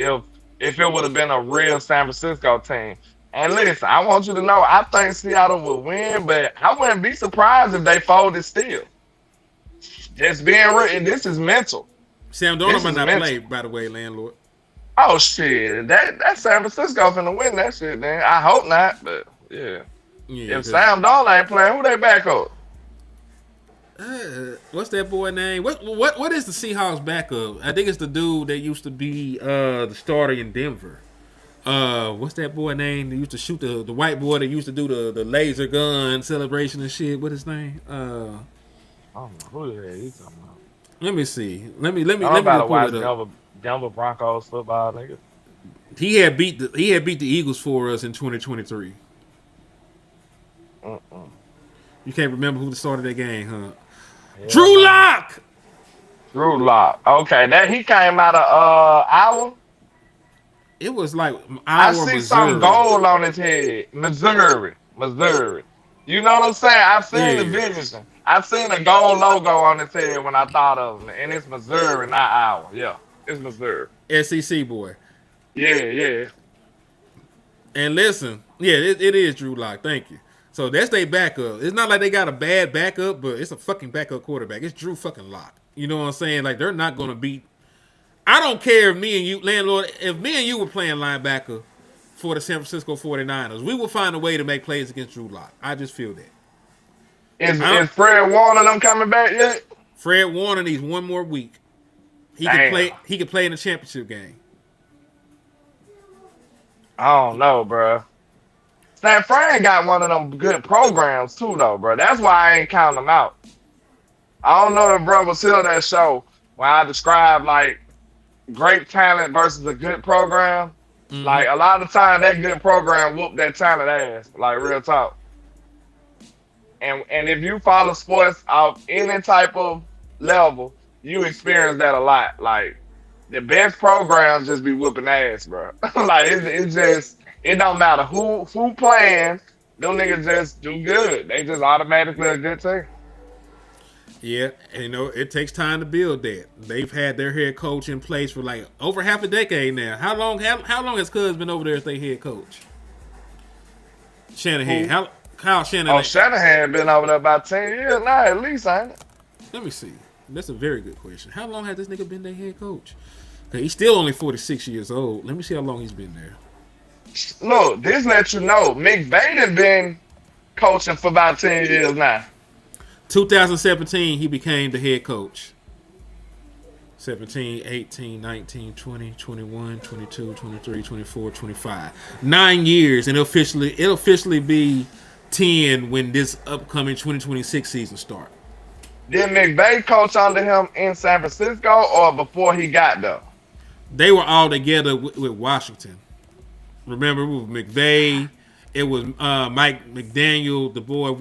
if it would have been a real San Francisco team. And listen, I want you to know, I think Seattle would win, but I wouldn't be surprised if they folded still. Just being real, and this is mental. Sam Darnold might not play, by the way, landlord. Oh shit, that San Francisco finna win that shit, man. I hope not, but yeah. If Sam Darnold ain't playing, who they back up? What's that boy name? What is the Seahawks backup? I think it's the dude that used to be the starter in Denver. What's that boy name? That used to shoot the white boy that used to do the laser gun celebration and shit. What his name? I don't know who the hell you talking about. Let me see. Let me pull it up. Denver Broncos football, nigga. He had beat the Eagles for us in 2023. You can't remember who started that game, huh? Yeah. Drew Lock. Drew Lock. Okay, that he came out of Iowa. It was like Iowa, I see Missouri. some gold on his head. Missouri. You know what I'm saying? I've seen the vision. I've seen a gold logo on his head when I thought of him, and it's Missouri, not Iowa. Yeah, it's Missouri. SEC boy. Yeah. And listen, it is Drew Lock. Thank you. So that's their backup. It's not like they got a bad backup, but it's a fucking backup quarterback. It's Drew fucking Lock. You know what I'm saying? Like, they're not going to beat. I don't care if me and you, landlord, if me and you were playing linebacker for the San Francisco 49ers, we will find a way to make plays against Drew Lock. I just feel that. Is Fred Warner them coming back yet? Fred Warner needs one more week. He can play in the championship game. I don't know, bro. San Fran got one of them good programs too, though, bro. That's why I ain't counting them out. I don't know if bro was still that show, when I describe like great talent versus a good program, like a lot of the time that good program whoop that talent ass. Like real talk. And if you follow sports off any type of level, you experience that a lot. Like the best programs just be whooping ass, bro. Like it's just it don't matter who playing, them niggas just do good. They just automatically a good team. Yeah, and you know, it takes time to build that. They've had their head coach in place for like over half a decade now. How long has Cuz been over there as their head coach? Shanahan. Kyle Shanahan. Oh, Shanahan been over there about 10 years now, at least, ain't it? Let me see. That's a very good question. How long has this nigga been their head coach? He's still only 46 years old. Let me see how long he's been there. Look, this lets you know McVay has been coaching for about 10 years now. 2017, he became the head coach. 17, 18, 19, 20, 21, 22, 23, 24, 25. 9 years, and it'll officially be 10 when this upcoming 2026 season starts. Did McVay coach under him in San Francisco or before he got there? They were all together with Washington. Remember, with McVay, it was Mike McDaniel, the boy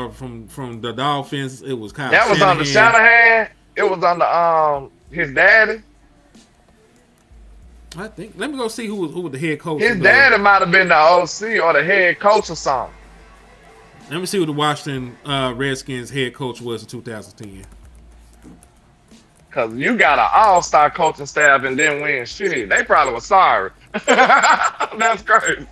from the Dolphins. It was Kyle That was Shanahan. under Shanahan. It was under his daddy. I think. Let me go see who was the head coach. His daddy might have been the OC or the head coach or something. Let me see who the Washington Redskins head coach was in 2010. Because you got an all-star coaching staff and didn't win shit. They probably were sorry. That's crazy.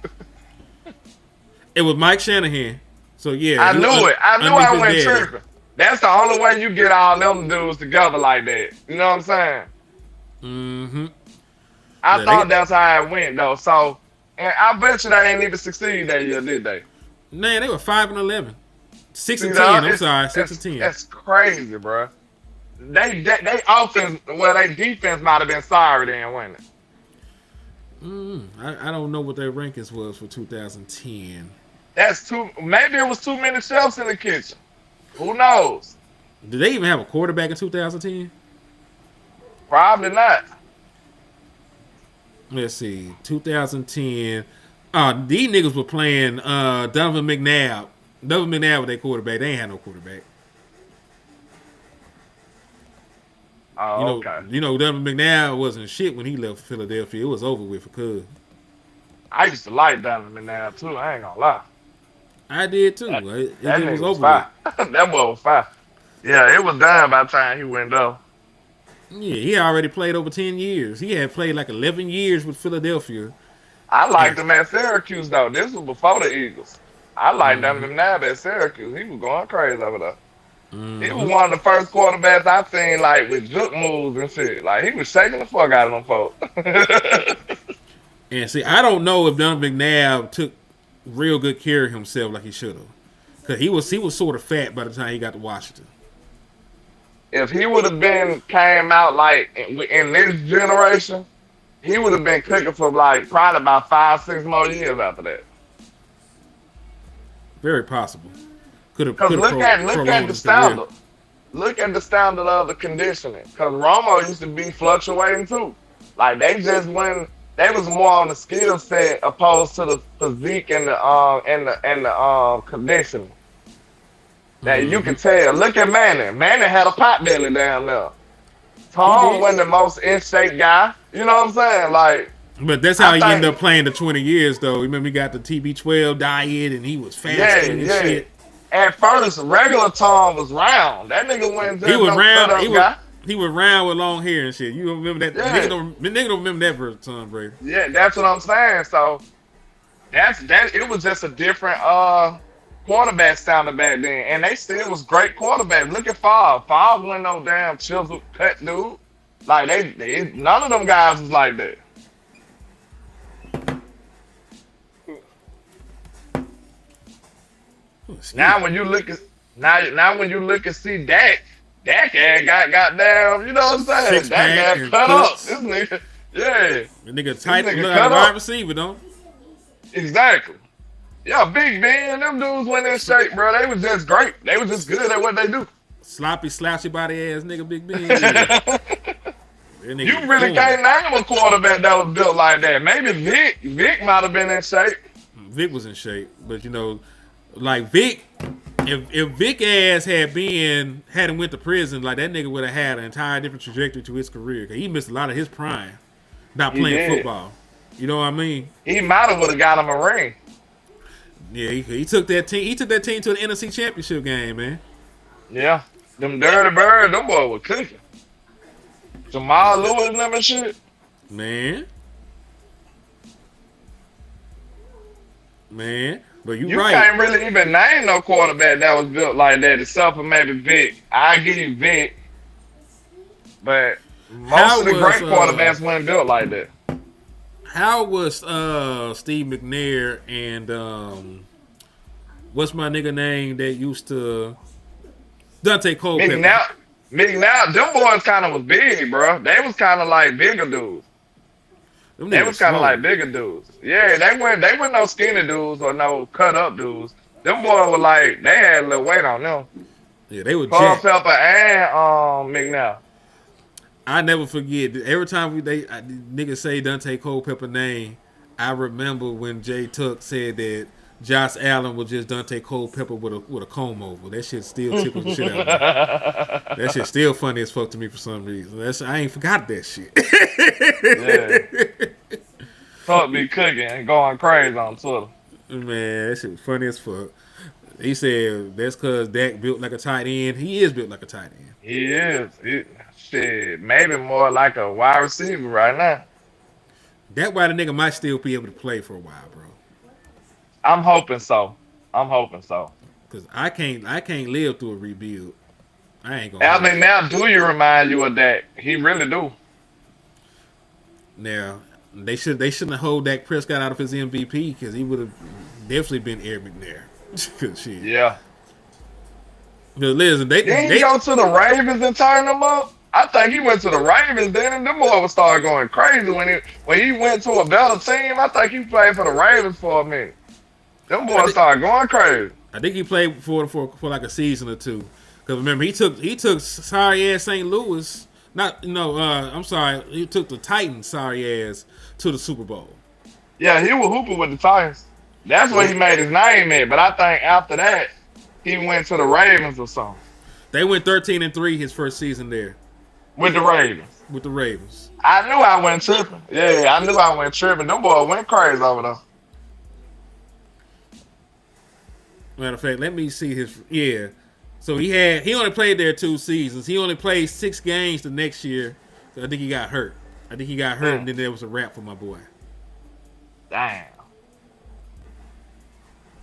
It was Mike Shanahan. So, yeah. I knew it. I knew I went tripping. That's the only way you get all them dudes together like that. You know what I'm saying? Mm-hmm. I thought that's how it went, though. So, and I bet you they ain't even succeed that year, did they? Man, they were 5-11. 6-10. I'm sorry, 6-10. That's crazy, bro. They offense, well, they defense might have been sorry then, wasn't it? I don't know what their rankings was for 2010. That's maybe it was too many chefs in the kitchen. Who knows? Did they even have a quarterback in 2010? Probably not. Let's see. 2010. These niggas were playing Donovan McNabb. Donovan McNabb was their quarterback. They ain't had no quarterback. Oh, okay. You know, Donovan McNabb wasn't shit when he left Philadelphia. It was over with for Cuz. I used to like Donovan McNabb too. I ain't gonna lie. I did too. That was over fire. with. That boy was fire. Yeah, it was done by the time he went up. Yeah, he already played over 10 years. He had played like 11 years with Philadelphia. I liked him at Syracuse though. This was before the Eagles. I liked Donovan McNabb at Syracuse. He was going crazy over there. He was one of the first quarterbacks I've seen like with juke moves and shit. Like he was shaking the fuck out of them folks. And see, I don't know if Donovan McNabb took real good care of himself like he should have, because he was sort of fat by the time he got to Washington. If he would have came out like in this generation, he would have been cooking for like probably about 5-6 more years after that. Very possible. Look at the standard. Look at the standard of the conditioning. Because Romo used to be fluctuating too. Like they just went. They was more on the skill set opposed to the physique and the conditioning. That you can tell. Look at Manning. Manning had a pot belly down there. Tom wasn't the most in shape guy. You know what I'm saying? Like. But that's how he ended up playing the 20 years though. Remember he got the TB12 diet and he was fasting and shit. At first, regular Tom was round. That nigga went. He was round. He was round with long hair and shit. You remember that? Yeah. Nigga don't remember that version, Tom Brady. Yeah, that's what I'm saying. So that. It was just a different quarterback standard back then, and they still was great quarterbacks. Look at Favre. Favre wasn't no damn chiseled cut dude. Like they none of them guys was like that. Now when you look at see Dak had got goddamn, you know what I'm saying? Dak got cut up. This nigga, yeah. The nigga tight, look like a wide receiver, don't? Exactly. Yeah, Big Ben, them dudes went in shape, bro. They was just great. They was just good at what they do. Sloppy, slouchy body ass nigga, Big Ben. That nigga You was really corny. can't name a quarterback that was built like that. Maybe Vic might have been in shape. Vic was in shape, but you know, like Vic, if Vic ass hadn't went to prison, like that nigga would have had an entire different trajectory to his career. Cause he missed a lot of his prime not He playing did. football. You know what I mean? He might have would have got him a ring. Yeah, he took that team. He took that team to an NFC Championship game, man. Yeah. Them dirty birds, them boys were cooking. Jamal Lewis and them and shit. Man. But You right. can't really even name no quarterback that was built like that, except for maybe Vic. I give you Vic, but most of the great quarterbacks weren't built like that. How was Steve McNair and what's my nigga name that used to Dante Culpepper? McNair, them boys kind of was big, bro. They was kind of like bigger dudes. They was kind of like bigger dudes. Yeah, they weren't no skinny dudes or no cut up dudes. Them boys were like, they had a little weight on them. Yeah, they were Paul jacked. Pepper and McNair. I never forget. Every time niggas say Dante Culpepper name, I remember when Jay Tuck said that Josh Allen was just Dante Culpepper with a comb over. That shit still tickles the shit out of me. That shit still funny as fuck to me for some reason. I ain't forgot that shit. Yeah. Tuck be cooking and going crazy on Twitter. Man, that shit was funny as fuck. He said that's because Dak built like a tight end. He is built like a tight end. He is. Shit, maybe more like a wide receiver right now. That why the nigga might still be able to play for a while, bro. I'm hoping so. Cause I can't live through a rebuild. I ain't gonna. I mean, now do you remind you of that? He really do. Now they shouldn't hold Dak Prescott out of his MVP because he would have definitely been Eric McNair. Shit. Yeah. But listen, they go to the Ravens and turn them up. I think he went to the Ravens then, and them boys started going crazy when he went to a better team. I think he played for the Ravens for a minute. Them boys started going crazy. I think he played for like a season or two. Because remember, he took sorry ass St. Louis. I'm sorry. He took the Titans sorry ass to the Super Bowl. Yeah, he was hooping with the Titans. That's where he made his name at. But I think after that, he went to the Ravens or something. They went 13-3 his first season there. With the Ravens. I knew I went tripping. Yeah, I knew I went tripping. Them boys went crazy over there. Matter of fact, let me see his. Yeah. So he only played there 2 seasons. He only played 6 games the next year. So I think he got hurt. And then there was a wrap for my boy. Damn.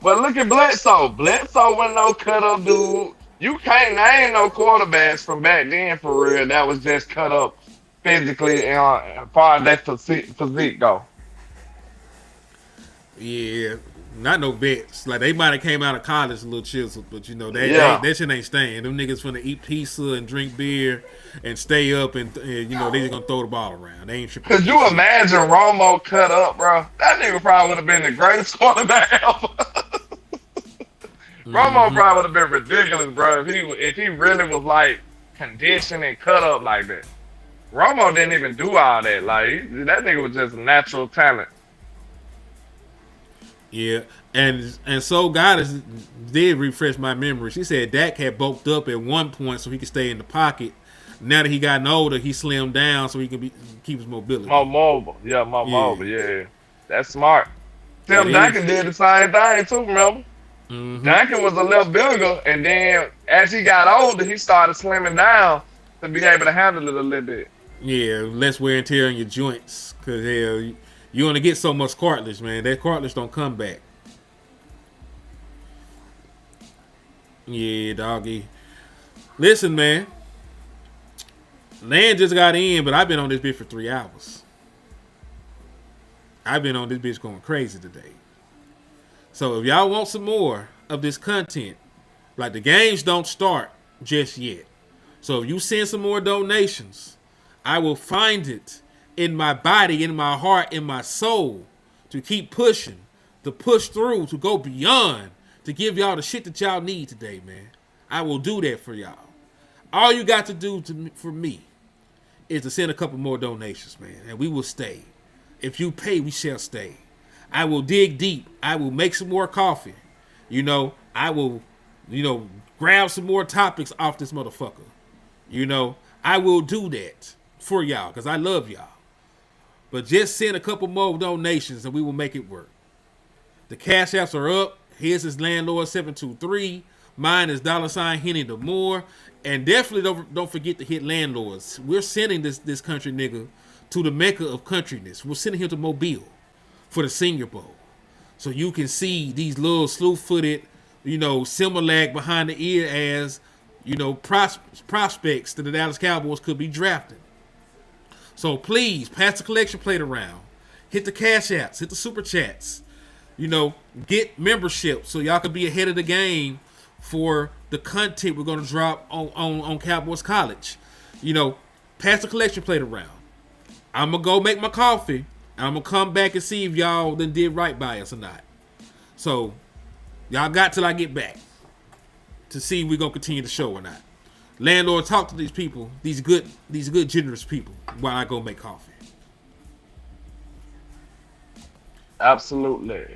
But look at Bledsoe. Bledsoe wasn't no cut up dude. You can't name no quarterbacks from back then for real that was just cut up physically as far as that physique go. Yeah. Not no vets. Like they might have came out of college a little chiseled, but you know that shit ain't staying. Them niggas finna eat pizza and drink beer and stay up and you know they just gonna throw the ball around. They ain't tripping. Could you imagine Romo cut up, bro? That nigga probably would have been the greatest quarterback ever. Romo probably would have been ridiculous, bro, if he really was like conditioned and cut up like that. Romo didn't even do all that. Like that nigga was just a natural talent. Yeah, and so Goddess did refresh my memory. She said Dak had bulked up at one point so he could stay in the pocket. Now that he gotten older, he slimmed down so he can keep his mobility. More mobile. Yeah, more mobile. Yeah, that's smart. Tim Duncan did the same thing too, remember? Mm-hmm. Duncan was a little bigger, and then as he got older, he started slimming down to be able to handle it a little bit. Yeah, less wear and tear on your joints. Because, hell, you only get so much cartilage, man. That cartilage don't come back. Yeah, doggy. Listen, man. Land just got in, but I've been on this bitch for 3 hours. I've been on this bitch going crazy today. So if y'all want some more of this content, like the games don't start just yet. So if you send some more donations, I will find it in my body, in my heart, in my soul to keep pushing, to push through, to go beyond, to give y'all the shit that y'all need today, man. I will do that for y'all. All you got to do for me is to send a couple more donations, man, and we will stay. If you pay, we shall stay. I will dig deep. I will make some more coffee. I will, grab some more topics off this motherfucker. I will do that for y'all because I love y'all. But just send a couple more donations and we will make it work. The cash apps are up. His is LandLord723. Mine is $Henny the More. And definitely don't forget to hit Landlords. We're sending this country nigga to the mecca of countryness. We're sending him to Mobile for the Senior Bowl. So you can see these little slew-footed, Similac behind the ear as, prospects that the Dallas Cowboys could be drafting. So please, pass the collection plate around. Hit the cash apps. Hit the super chats. Get membership so y'all can be ahead of the game for the content we're going to drop on Cowboys College. Pass the collection plate around. I'm going to go make my coffee. And I'm going to come back and see if y'all then did right by us or not. So, y'all got till I get back to see if we're going to continue the show or not. Landlord, talk to these people, these good, generous people, while I go make coffee. Absolutely.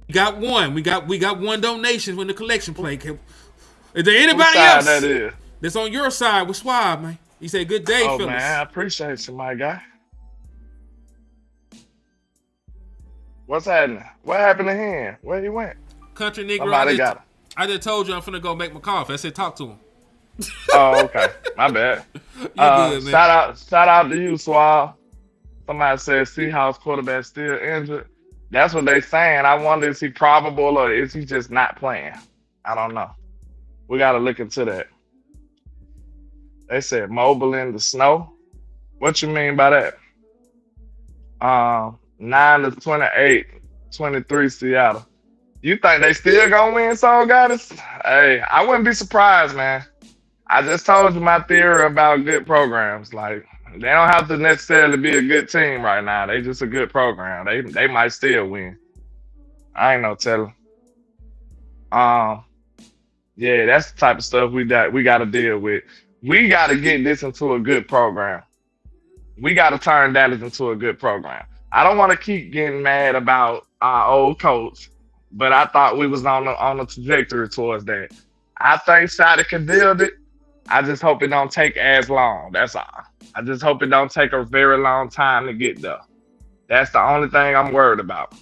We got one. We got one donation when the collection plate came. Is there anybody else that is? That's on your side with Suave, man? He said, "Good day, oh, fellas." Man, I appreciate you, my guy. What's happening? What happened to him? Where he went? Country nigga. Somebody got him. I just told you I'm finna go make my coffee. I said, talk to him. Oh, okay. My bad. You good, man. Shout out to you, Suave. Somebody said Seahawks quarterback still injured. That's what they saying. I wonder, is he probable or is he just not playing? I don't know. We got to look into that. They said mobile in the snow. What you mean by that? 9-28, 23 Seattle. You think they still gonna win, Soul Goddess? Hey, I wouldn't be surprised, man. I just told you my theory about good programs. Like, they don't have to necessarily be a good team right now. They just a good program. They might still win. I ain't no telling. Yeah, that's the type of stuff we got to deal with. We got to get this into a good program. We got to turn Dallas into a good program. I don't want to keep getting mad about our old coach, but I thought we was on the trajectory towards that. I think Shadi can build it. I just hope it don't take as long. That's all. I just hope it don't take a very long time to get there. That's the only thing I'm worried about.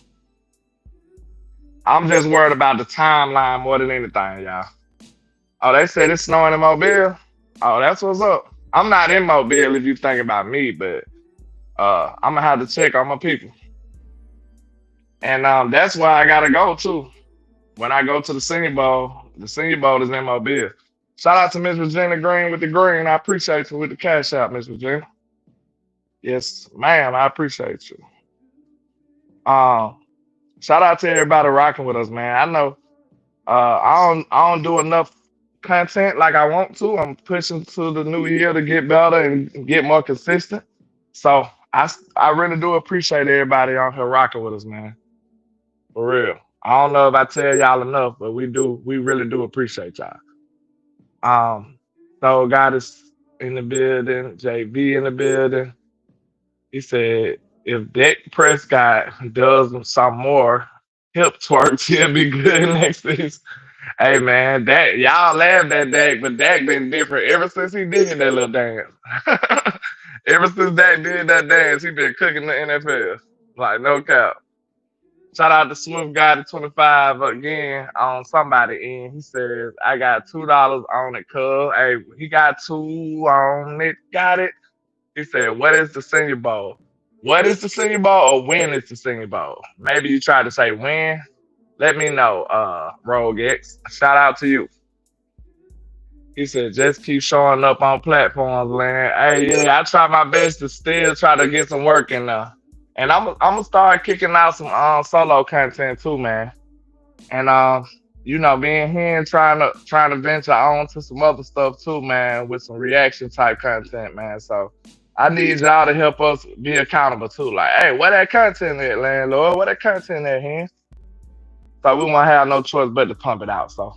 I'm just worried about the timeline more than anything, y'all. Oh, they said it's snowing in Mobile? Oh, that's what's up. I'm not in Mobile if you think about me, but I'm going to have to check on my people. And that's why I got to go, too. When I go to the Senior Bowl is in Mobile. Shout out to Miss Regina Green with the green. I appreciate you with the cash out, Miss Regina. Yes, ma'am, I appreciate you. Shout out to everybody rocking with us, man. I know I don't do enough content like I want to. I'm pushing to the new year to get better and get more consistent. So I really do appreciate everybody on here rocking with us, man. For real. I don't know if I tell y'all enough, but we really do appreciate y'all. So God is in the building, JB in the building. He said if Dak Prescott does some more hip twerks, he'll be good next season. Hey man, Dak, y'all laughed at Dak, but Dak been different ever since he did that little dance. Ever since Dak did that dance, he been cooking the NFL. Like, no cap. Shout out to Swift Guy to 25 again on somebody end. He says, I got $2 on it, cuz. Hey, he got 2 on it. Got it. He said, what is the Senior Bowl? What is the Senior Bowl or when is the Senior Bowl? Maybe you tried to say when. Let me know, Rogue X. Shout out to you. He said, just keep showing up on platforms, man. Hey, yeah, I try my best to still try to get some work in there. And I'm gonna start kicking out some solo content too, man. And being here and trying to venture on to some other stuff too, man, with some reaction type content, man. So I need y'all to help us be accountable too. Like, hey, where that content at, Landlord? Where that content at, here? So we won't have no choice but to pump it out. So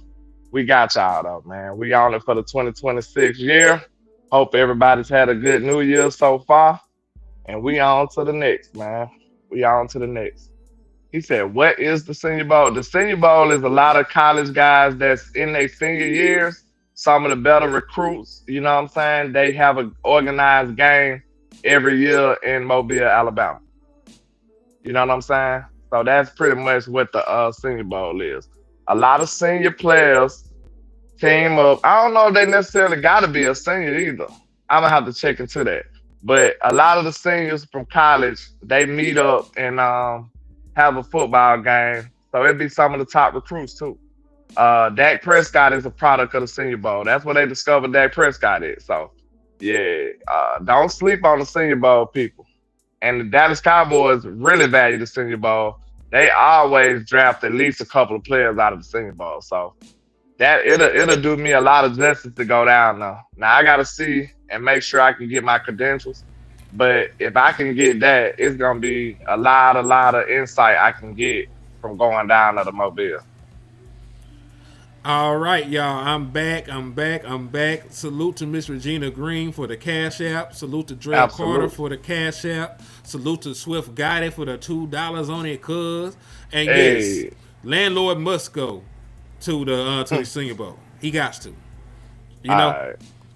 we got y'all though, man. We on it for the 2026 year. Hope everybody's had a good New Year so far. And we on to the next, man. We on to the next. He said, what is the Senior Bowl? The Senior Bowl is a lot of college guys that's in their senior years. Some of the better recruits, you know what I'm saying? They have an organized game every year in Mobile, Alabama. You know what I'm saying? So that's pretty much what the Senior Bowl is. A lot of senior players team up. I don't know if they necessarily got to be a senior either. I'm going to have to check into that. But a lot of the seniors from college, they meet up and have a football game. So it'd be some of the top recruits too. Dak Prescott is a product of the Senior Bowl. That's where they discovered Dak Prescott is. So yeah, don't sleep on the Senior Bowl, people. And the Dallas Cowboys really value the Senior Bowl. They always draft at least a couple of players out of the Senior Bowl. So that it'll do me a lot of justice to go down now. Now I gotta see and make sure I can get my credentials. But if I can get that, it's gonna be a lot of insight I can get from going down to the Mobile. All right, y'all. I'm back. Salute to Miss Regina Green for the Cash App. Salute to Dre Carter for the Cash App. Salute to Swift Gotti for the $2 on it, cuz. And yes, Landlord must go to the Senior Bowl. He got to. You know?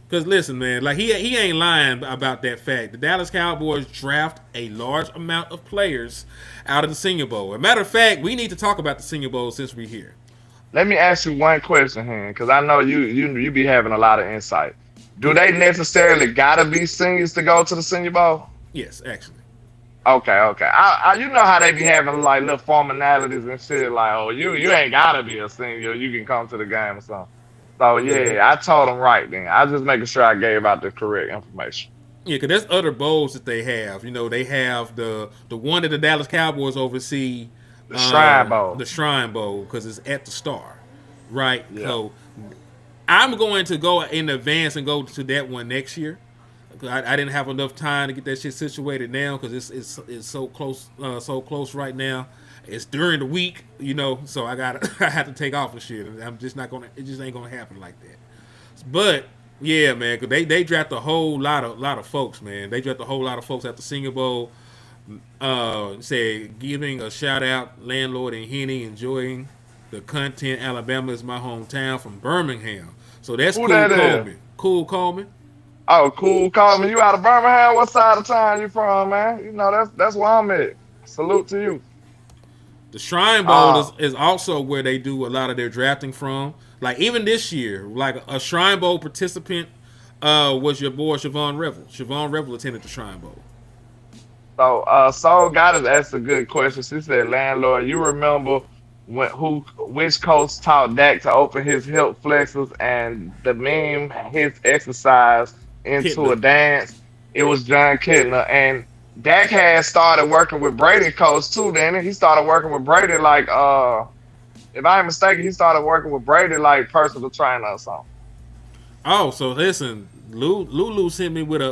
Because listen, man, like he ain't lying about that fact. The Dallas Cowboys draft a large amount of players out of the Senior Bowl. As a matter of fact, we need to talk about the Senior Bowl since we're here. Let me ask you one question here, because I know you be having a lot of insight. Do they necessarily gotta be seniors to go to the Senior Bowl? Yes, actually. Okay. You know how they be having like little formalities and shit, like, oh, you ain't gotta be a senior, you can come to the game or something. So yeah, I told them right then. I was just making sure I gave out the correct information. Yeah, because there's other bowls that they have. You know, they have the one that the Dallas Cowboys oversee. The Shrine Bowl. The Shrine Bowl, because it's at the Star, right? Yeah. So I'm going to go in advance and go to that one next year. I didn't have enough time to get that shit situated now because it's so close right now. It's during the week, you know, so I have to take off and shit. I'm just not gonna. It just ain't gonna happen like that. But yeah, man, because they draft a whole lot of folks, man. They draft a whole lot of folks at the Senior Bowl. Giving a shout out, Landlord and Henny, enjoying the content. Alabama is my hometown from Birmingham, so that's Who Cool that Coleman. is? Cool Coleman. Oh, Cool Coleman. You out of Birmingham? What side of town you from, man? You know that's where I'm at. Salute to you. The Shrine Bowl is also where they do a lot of their drafting from. Like even this year, like a Shrine Bowl participant was your boy Siobhan Revel. Siobhan Revel attended the Shrine Bowl. So, Soul Goddess asked a good question. She said, Landlord, you remember which coach taught Dak to open his hip flexors and the meme his exercise into Kittner. a dance? It was John Kittner. And Dak had started working with Brady coach too, then he started working with Brady like if I'm mistaken, he started working with Brady like personal trainer or something. Oh, so listen, Lulu sent me with a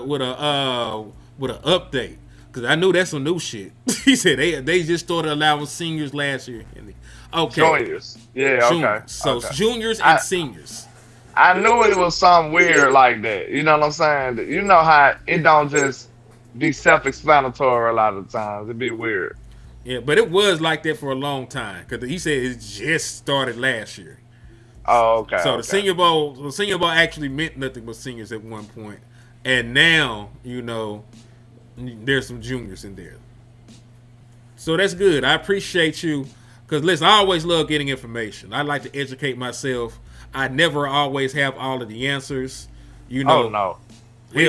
update. Because I knew that's some new shit. He said they just started allowing seniors last year. Okay. Juniors. Yeah, okay. So okay. Juniors and seniors. I knew it was something weird like that. You know what I'm saying? You know how it don't just be self-explanatory a lot of the times. It'd be weird. Yeah, but it was like that for a long time. Because he said it just started last year. Oh, okay. So the Senior Bowl actually meant nothing but seniors at one point. And now, you know, there's some juniors in there. So that's good. I appreciate you. Because listen, I always love getting information. I like to educate myself. I never always have all of the answers. You know. Oh no. We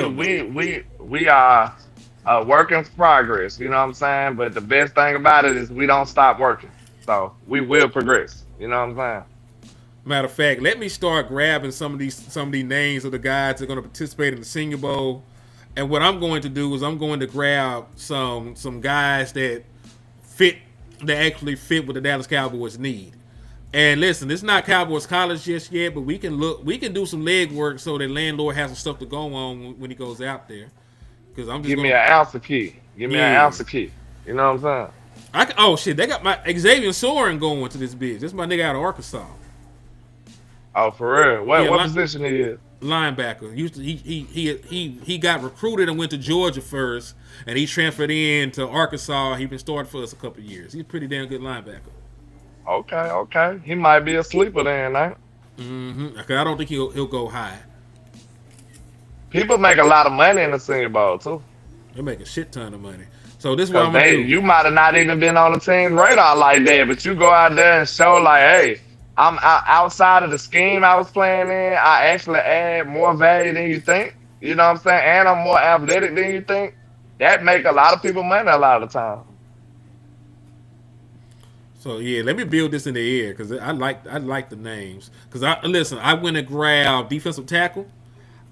are a work in progress, you know what I'm saying? But the best thing about it is we don't stop working. So we will progress. You know what I'm saying? Matter of fact, let me start grabbing some of these names of the guys that are going to participate in the Senior Bowl. And what I'm going to do is I'm going to grab some guys that actually fit what the Dallas Cowboys need. And listen, it's not Cowboys College just yet, but we can do some leg work so that Landlord has some stuff to go on when he goes out there. Because I'm just Give me an ounce of key. Give me an ounce of key. You know what I'm saying? Oh shit, they got my Xavier Soren going to this bitch. This is my nigga out of Arkansas. Oh, for real? What position he is? linebacker. He got recruited and went to Georgia first, and he transferred in to Arkansas. He's been starting for us a couple of years. He's a pretty damn good linebacker. Okay. He might be a sleeper then, ain't? Okay, I don't think he'll go high. People make a lot of money in the Senior Bowl too. They make a shit ton of money. So this is what I'm Cause gonna do. you might have not even been on the team's radar like that, but you go out there and show like, hey, I'm outside of the scheme I was playing in. I actually add more value than you think. You know what I'm saying? And I'm more athletic than you think. That make a lot of people money a lot of the time. So yeah, let me build this in the air because I like the names. Because I went and grabbed defensive tackle.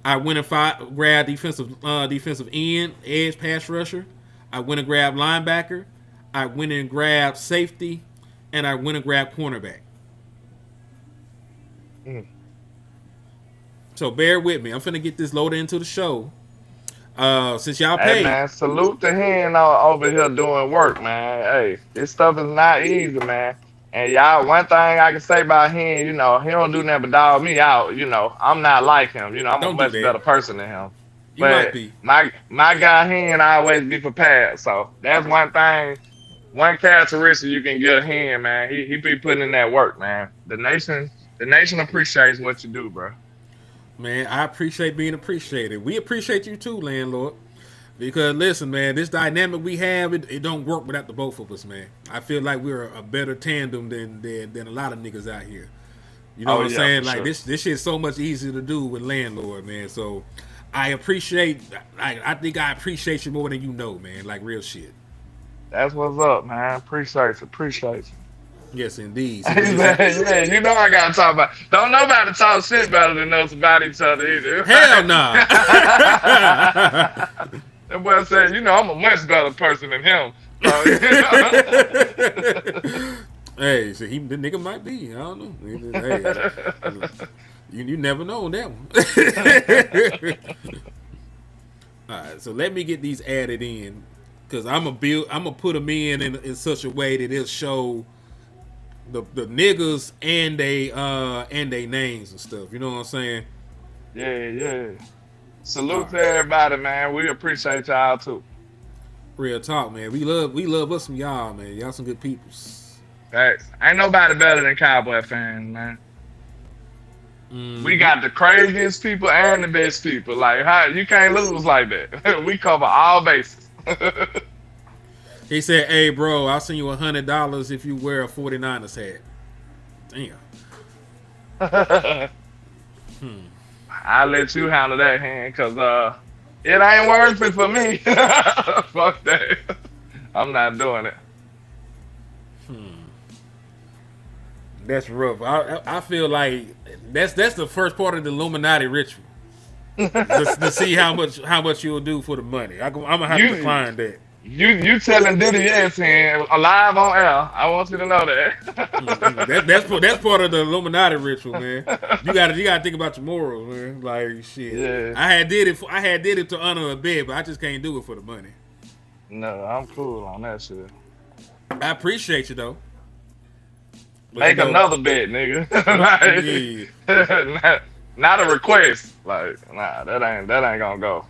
I went and grabbed defensive end, edge pass rusher. I went and grabbed linebacker. I went and grabbed safety, and I went and grabbed cornerback. So bear with me. I'm finna get this loaded into the show. Since y'all paid. Hey man, salute to him over here doing work, man. Hey, this stuff is not easy, man. And y'all, one thing I can say about him, you know, he don't do nothing but dog me out. You know, I'm not like him. You know, I'm a much better person than him. You might be. My guy, he and I always be prepared. So that's one thing, one characteristic you can get him, man. He be putting in that work, man. The nation appreciates what you do, bro. Man, I appreciate being appreciated. We appreciate you too, landlord. Because listen, man, this dynamic we have, it don't work without the both of us, man. I feel like we're a better tandem than a lot of niggas out here. You know what I'm saying? Like this shit's so much easier to do with landlord, man. So I appreciate I think I appreciate you more than you know, man. Like real shit. That's what's up, man. Appreciate you. Yes, indeed. Yeah, you know I gotta talk about. Don't nobody talk shit better than us about each other either. Hell no. That boy said, you know, I'm a much better person than him. So, hey, so the nigga might be. I don't know. Hey, you never know on that one. All right, so let me get these added in because I'm gonna put them in such a way that it'll show the niggas and they names and stuff. You know what I'm saying? Yeah. Salute to everybody, man. We appreciate y'all too. Real talk, man. We love us some y'all, man. Y'all some good peoples. Thanks. Ain't nobody better than Cowboy fans, man. We got the craziest people and the best people. Like, how you can't lose like that. We cover all bases. He said, "Hey, bro, I'll send you $100 if you wear a 49ers hat." Damn. I'll let you handle that hand, cause it ain't worth it for me. Fuck that. I'm not doing it. That's rough. I feel like that's the first part of the Illuminati ritual. to see how much you'll do for the money. I'm gonna have to find that. You telling Diddy yes and alive on air. I want you to know that. That's part of the Illuminati ritual, man. You gotta think about your morals, man. Like shit. Yeah. I had did it to honor a bed, but I just can't do it for the money. No, I'm cool on that shit. I appreciate you though. But Make another bet, nigga. Like, not a request. Like, nah, that ain't gonna go.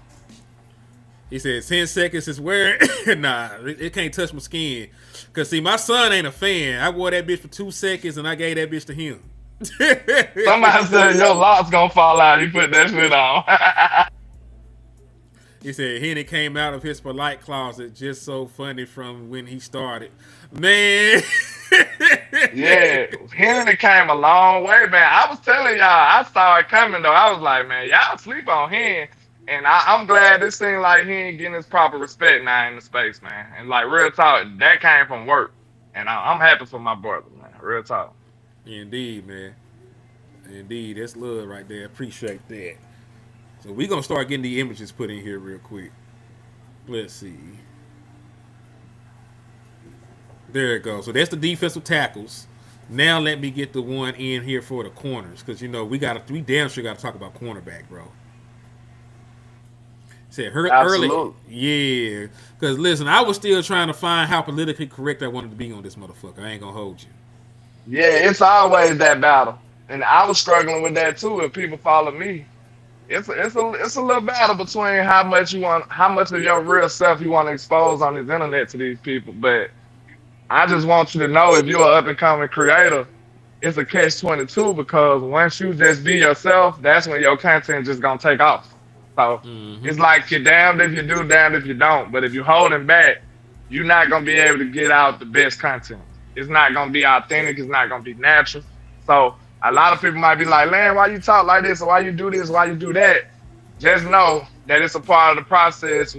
He said 10 seconds is wearing. Nah, it can't touch my skin. Cause see, my son ain't a fan. I wore that bitch for 2 seconds and I gave that bitch to him. Somebody said your lock's gonna fall out. You put that shit on. He said Henny came out of his polite closet just so funny from when he started. Man. Yeah, Henry came a long way, man. I was telling y'all, I saw it coming though. I was like, man, y'all sleep on him. And I'm glad this seemed like he ain't getting his proper respect now in the space, man. And like real talk, that came from work. And I'm happy for my brother, man. Real talk. Indeed, man. Indeed, that's love right there. Appreciate that. So we gonna start getting the images put in here real quick. Let's see. There it goes. So that's the defensive tackles. Now let me get the one in here for the corners, because you know we damn sure gotta talk about cornerback, bro. Said early, yeah. Because listen, I was still trying to find how politically correct I wanted to be on this motherfucker. I ain't gonna hold you. Yeah, it's always that battle, and I was struggling with that too. If people follow me, it's a little battle between how much of your real self you want to expose on this internet to these people. But I just want you to know, if you're an up and coming creator, it's a catch-22, because once you just be yourself, that's when your content just gonna take off. So it's like you're damned if you do, damned if you don't. But if you're holding back, you're not gonna be able to get out the best content. It's not gonna be authentic. It's not gonna be natural. So a lot of people might be like, "Land, why you talk like this? Or why you do this? Why you do that?" Just know that it's a part of the process.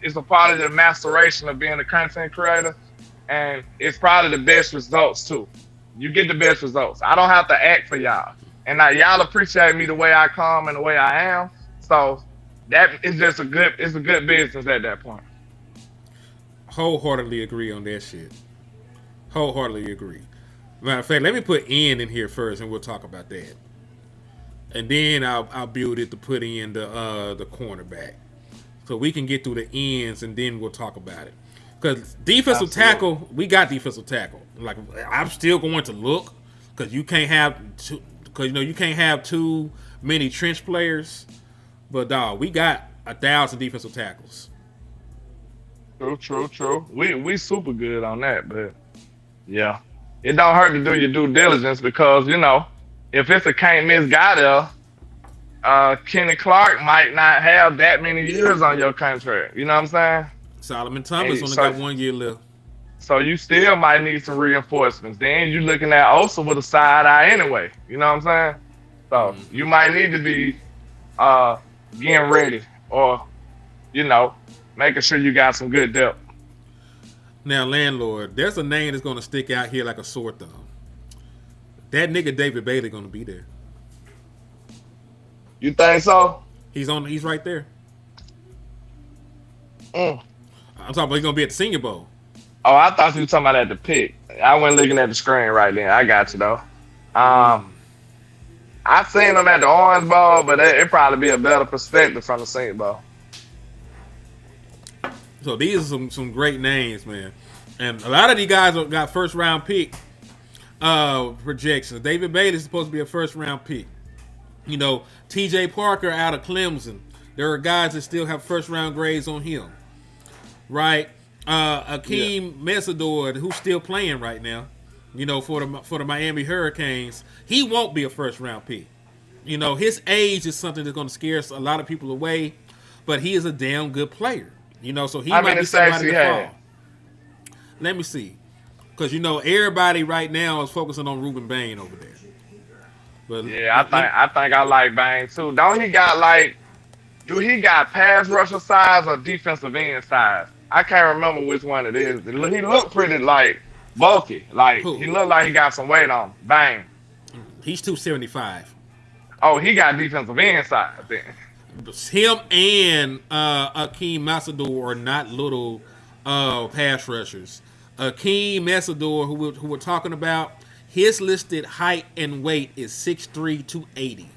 It's a part of the masteration of being a content creator, and it's probably the best results too. You get the best results. I don't have to act for y'all, and y'all appreciate me the way I come and the way I am. So that is just it's a good business at that point. Wholeheartedly agree on that shit. Wholeheartedly agree. Matter of fact, let me put in here first, and we'll talk about that. And then I'll build it to put in the cornerback, so we can get through the ends, and then we'll talk about it. Because defensive tackle, we got defensive tackle. Like, I'm still going to look, because you can't have too many trench players. But dog, we got 1,000 defensive tackles. True. We super good on that, but yeah, it don't hurt to do your due diligence, because if it's a can't miss guy there, Kenny Clark might not have that many years on your contract. You know what I'm saying? Solomon Thomas only got 1 year left. So you still might need some reinforcements. Then you're looking at Osa with a side eye anyway. You know what I'm saying? So you might need to be getting ready, or making sure you got some good depth. Now, LandLord, there's a name that's going to stick out here like a sore thumb. That nigga David Bailey going to be there. You think so? He's right there. I'm talking about he's going to be at the Senior Bowl. Oh, I thought you were talking about at the pick. I wasn't looking at the screen right then. I got you though. I seen him at the Orange Bowl, but it'd probably be a better perspective from the Senior Bowl. So these are some great names, man. And a lot of these guys got first round pick projections. David Bailey is supposed to be a first round pick. TJ Parker out of Clemson. There are guys that still have first round grades on him. Right? Akeem Mesidor, who's still playing right now, for the Miami Hurricanes. He won't be a first round pick. His age is something that's going to scare a lot of people away, but he is a damn good player. So he might be somebody to fall. Let me see. Because, everybody right now is focusing on Ruben Bain over there. But yeah, I think I like Bain too. Do he got pass rusher size or defensive end size? I can't remember which one it is. He looked pretty bulky. He looked like he got some weight on him. Bain. He's 275. Oh, he got defensive end size then. Him and Akeem Mesidor are not little pass rushers. Akeem Mesidor, who we're talking about, his listed height and weight is 6'3", 280.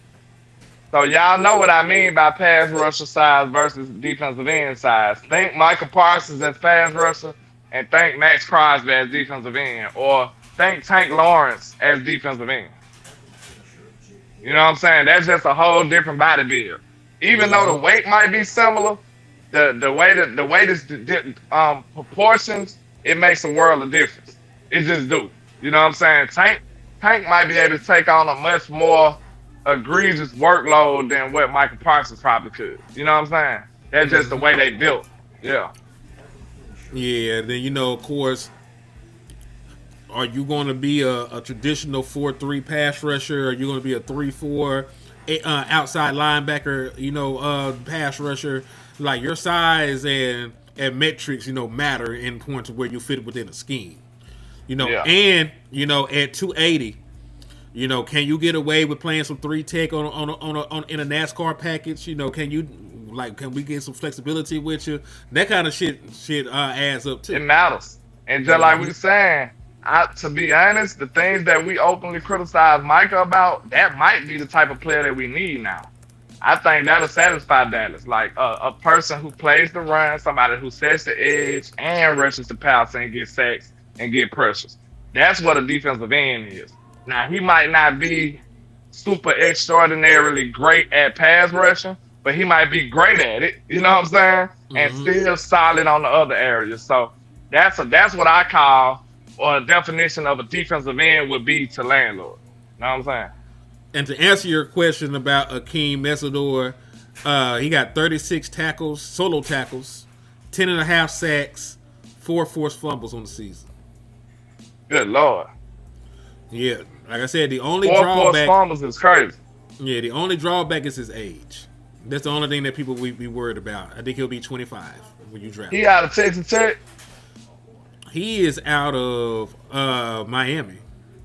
So y'all know what I mean by pass rusher size versus defensive end size. Think Michael Parsons as pass rusher, and think Max Crosby as defensive end, or think Tank Lawrence as defensive end. You know what I'm saying? That's just a whole different body build. Even though the weight might be similar, the weight is proportions, it makes a world of difference. It just do. You know what I'm saying? Tank might be able to take on a much more egregious workload than what Michael Parsons probably could. You know what I'm saying? That's just the way they built. Yeah. Yeah, then of course, are you going to be a traditional 4-3 pass rusher? Are you going to be a 3-4 outside linebacker, pass rusher? Like, your size and metrics, matter in points of where you fit within a scheme. And at 280, can you get away with playing some 3-tech on in a NASCAR package? Can we get some flexibility with you? That kind of shit adds up too. It matters. And just like we were saying, to be honest, the things that we openly criticize Micah about, that might be the type of player that we need now. I think that'll satisfy Dallas. Like a person who plays the run, somebody who sets the edge and rushes the passer and gets sacks and get pressures. That's what a defensive end is. Now, he might not be super extraordinarily great at pass rushing, but he might be great at it. You know what I'm saying? And still solid on the other areas. So that's what I call, or a definition of a defensive end would be to landlord. You know what I'm saying? And to answer your question about Akeem Mesidor, he got 36 tackles, solo tackles, 10.5 sacks, 4 forced fumbles on the season. Good Lord. Yeah, like I said, the only 4 drawback. forced fumbles is crazy. Yeah, the only drawback is his age. That's the only thing that people be worried about. I think he'll be 25 when you draft him. He out of Texas Tech. He is out of Miami.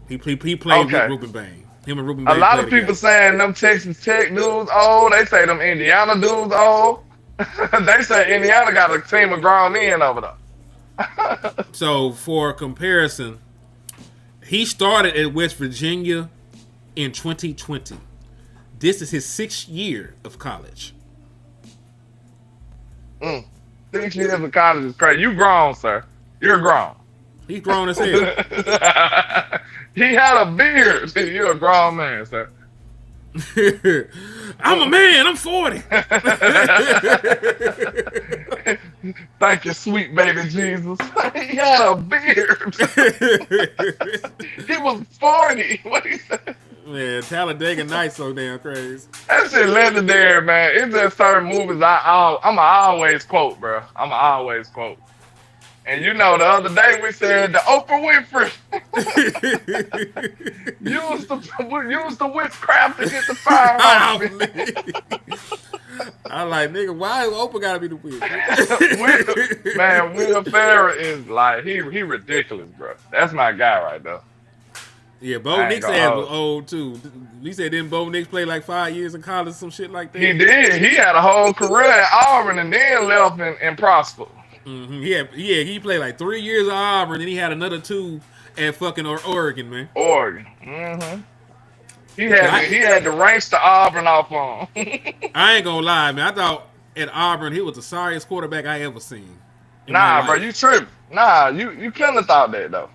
He played with Ruben Bain. Him and Ruben Bain. A lot of people saying them Texas Tech dudes old. They say them Indiana dudes old. They say Indiana got a team of grown men over there. So for comparison, he started at West Virginia in 2020. This is his 6th year of college. 6 years of college is crazy. You grown, sir. You're grown. He's grown as hell. He had a beard. You're a grown man, sir. I'm a man. I'm 40. Thank you, sweet baby Jesus. He had a beard. He was 40. What he said? Man, Talladega Nights so damn crazy. That shit legendary, man. It's just certain movies I'ma always quote, bro. I'ma always quote. And you know, the other day we said the Oprah Winfrey used the witchcraft to get the fire off. I like, nigga, why Oprah gotta be the witch? Man, Will Ferrell is like, he ridiculous, bro. That's my guy right there. Yeah, Bo Nix was old too. He said didn't Bo Nix play like 5 years in college, some shit like that? He did. He had a whole career at Auburn and then left and prospered. Mm-hmm. Yeah, he played like 3 years at Auburn, and he had another 2 at fucking Oregon, man. Oregon. Mm-hmm. He had the ranks to Auburn off on. I ain't gonna lie, man. I thought at Auburn he was the sorriest quarterback I ever seen. Nah, bro, you tripping. Nah, you couldn't have thought that though.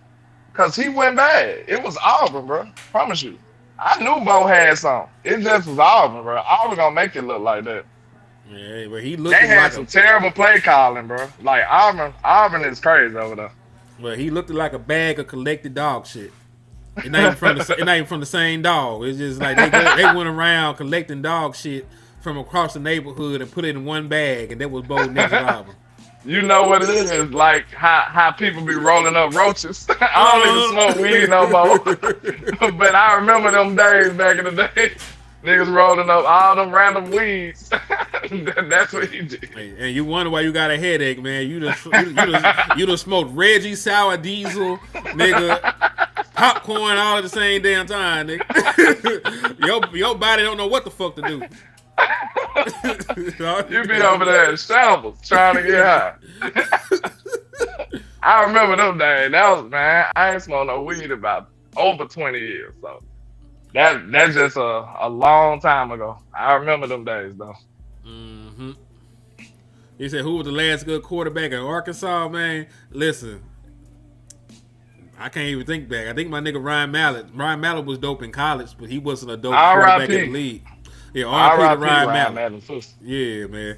Cause he went bad. It was Auburn, bro. Promise you. I knew Bo had some. It just was Auburn, bro. Auburn gonna make it look like that. Yeah, but he looked. They had some terrible play calling, bro. Like Auburn is crazy over there. Well, he looked like a bag of collected dog shit. It ain't even from the same dog. It's just like they went around collecting dog shit from across the neighborhood and put it in one bag, and that was Bo Nix Auburn. You know what it is, like how people be rolling up roaches. I don't even smoke weed no more. But I remember them days back in the day. Niggas rolling up all them random weeds. That's what he did. And you wonder why you got a headache, man. You done smoked Reggie, sour diesel, nigga, popcorn all at the same damn time, nigga. your body don't know what the fuck to do. You be over there in shambles trying to get high. I remember them days. Man, I ain't smoked no weed about over 20 years, so that's just a long time ago. I remember them days though. Mm-hmm. He said, who was the last good quarterback at Arkansas, man? Listen, I can't even think back. I think my nigga Ryan Mallett. Ryan Mallett was dope in college, but he wasn't a dope quarterback in the league. Yeah, R.I.P. to Ryan Mallett. Yeah, man.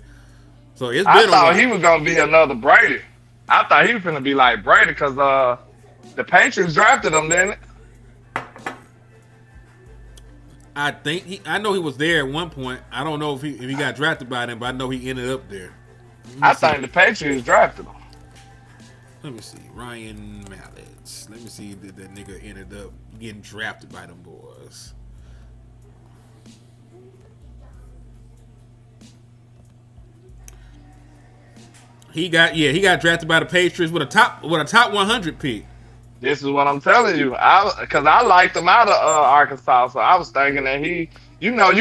So it's been I thought he was gonna be another Brady. I thought he was gonna be like Brady because the Patriots drafted him, didn't it? I know he was there at one point. I don't know if he got drafted by them, but I know he ended up there. I think the Patriots drafted him. Let me see. Ryan Mallett. Let me see if that nigga ended up getting drafted by them boys. He got drafted by the Patriots with a top 100 pick. This is what I'm telling you. Because I liked him out of Arkansas, so I was thinking that you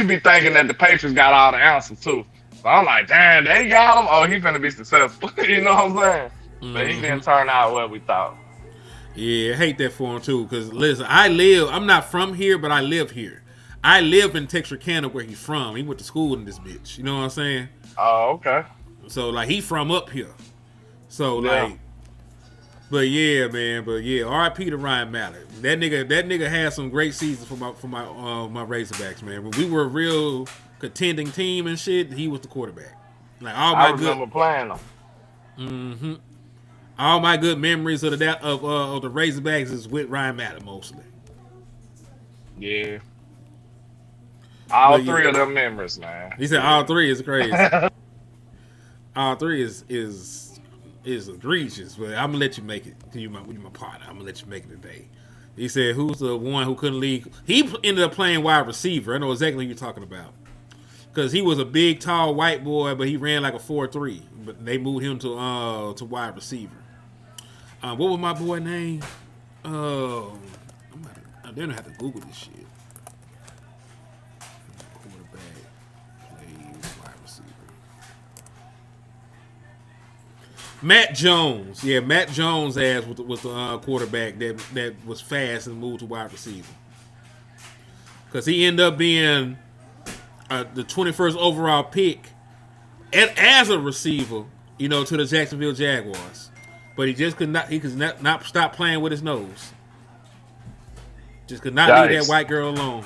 be thinking that the Patriots got all the answers too. So I'm like, damn, they got him. Oh, he finna be successful. You know what I'm saying? Mm-hmm. But he didn't turn out what we thought. Yeah, I hate that for him too. Because listen, I'm not from here, but I live here. I live in Texarkana where he's from. He went to school in this bitch. You know what I'm saying? Oh, okay. So like he from up here. So like But yeah, man. But yeah, R.I.P. to Ryan Mallett. That nigga had some great seasons for my my Razorbacks, man. When we were a real contending team and shit, he was the quarterback. Like I remember playing them. Mm-hmm. All my good memories of the Razorbacks is with Ryan Mallett mostly. Yeah. All three of them memories, man. He said all three is crazy. All three is egregious, but I'm gonna let you make it. You my partner. I'm gonna let you make it today. He said, "Who's the one who couldn't lead?" He ended up playing wide receiver. I know exactly what you're talking about, because he was a big, tall white boy, but he ran like a 4.3. But they moved him to wide receiver. What was my boy name? I'm gonna have to Google this shit. Quarterback plays wide receiver. Matt Jones. Yeah, Matt Jones ass was the quarterback that was fast and moved to wide receiver. Because he ended up being the 21st overall pick as a receiver, to the Jacksonville Jaguars. But he just could not stop playing with his nose. Just could not leave that white girl alone.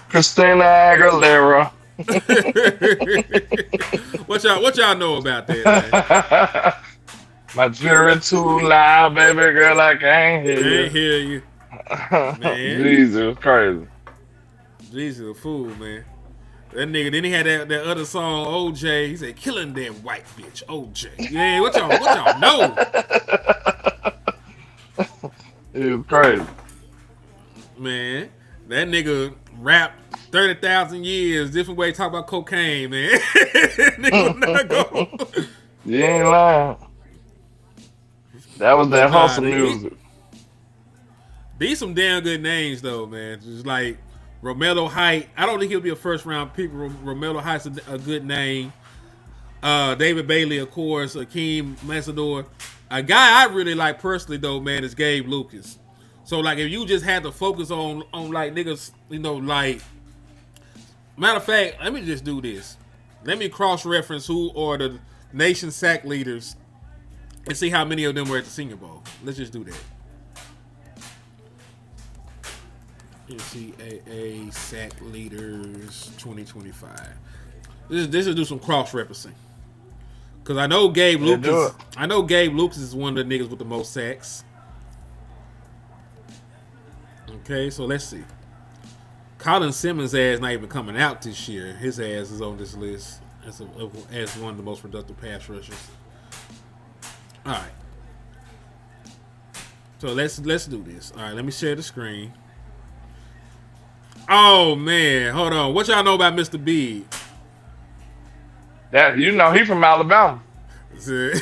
Christina Aguilera. What y'all know about that, man? My jury too loud, baby girl, I can't hear you. Can't hear you. Man. Jesus, crazy. Jesus, a fool, man. That nigga, then he had that other song, OJ. He said, "Killing that white bitch, OJ." Yeah, what y'all know? It was crazy. Man, that nigga rapped 30,000 years, different way to talk about cocaine, man. Nigga not go. You ain't lying. That was that hustle music. These some damn good names, though, man. Just like Romello Height. I don't think he'll be a first-round pick. Romello Height's a good name. David Bailey, of course. Akeem Massador. A guy I really like personally, though, man, is Gabe Lucas. So, like, if you just had to focus on like, niggas, like... Matter of fact, let me just do this. Let me cross-reference who are the nation sack leaders and see how many of them were at the Senior Bowl. Let's just do that. NCAA sack leaders 2025. This is do some cross-referencing. Because I know Gabe Lucas. I know Gabe Lucas is one of the niggas with the most sacks. Okay, so let's see. Colin Simmons' ass not even coming out this year. His ass is on this list as one of the most productive pass rushers. All right. So let's do this. All right, let me share the screen. Oh man, hold on. What y'all know about Mr. Big? That he from Alabama. The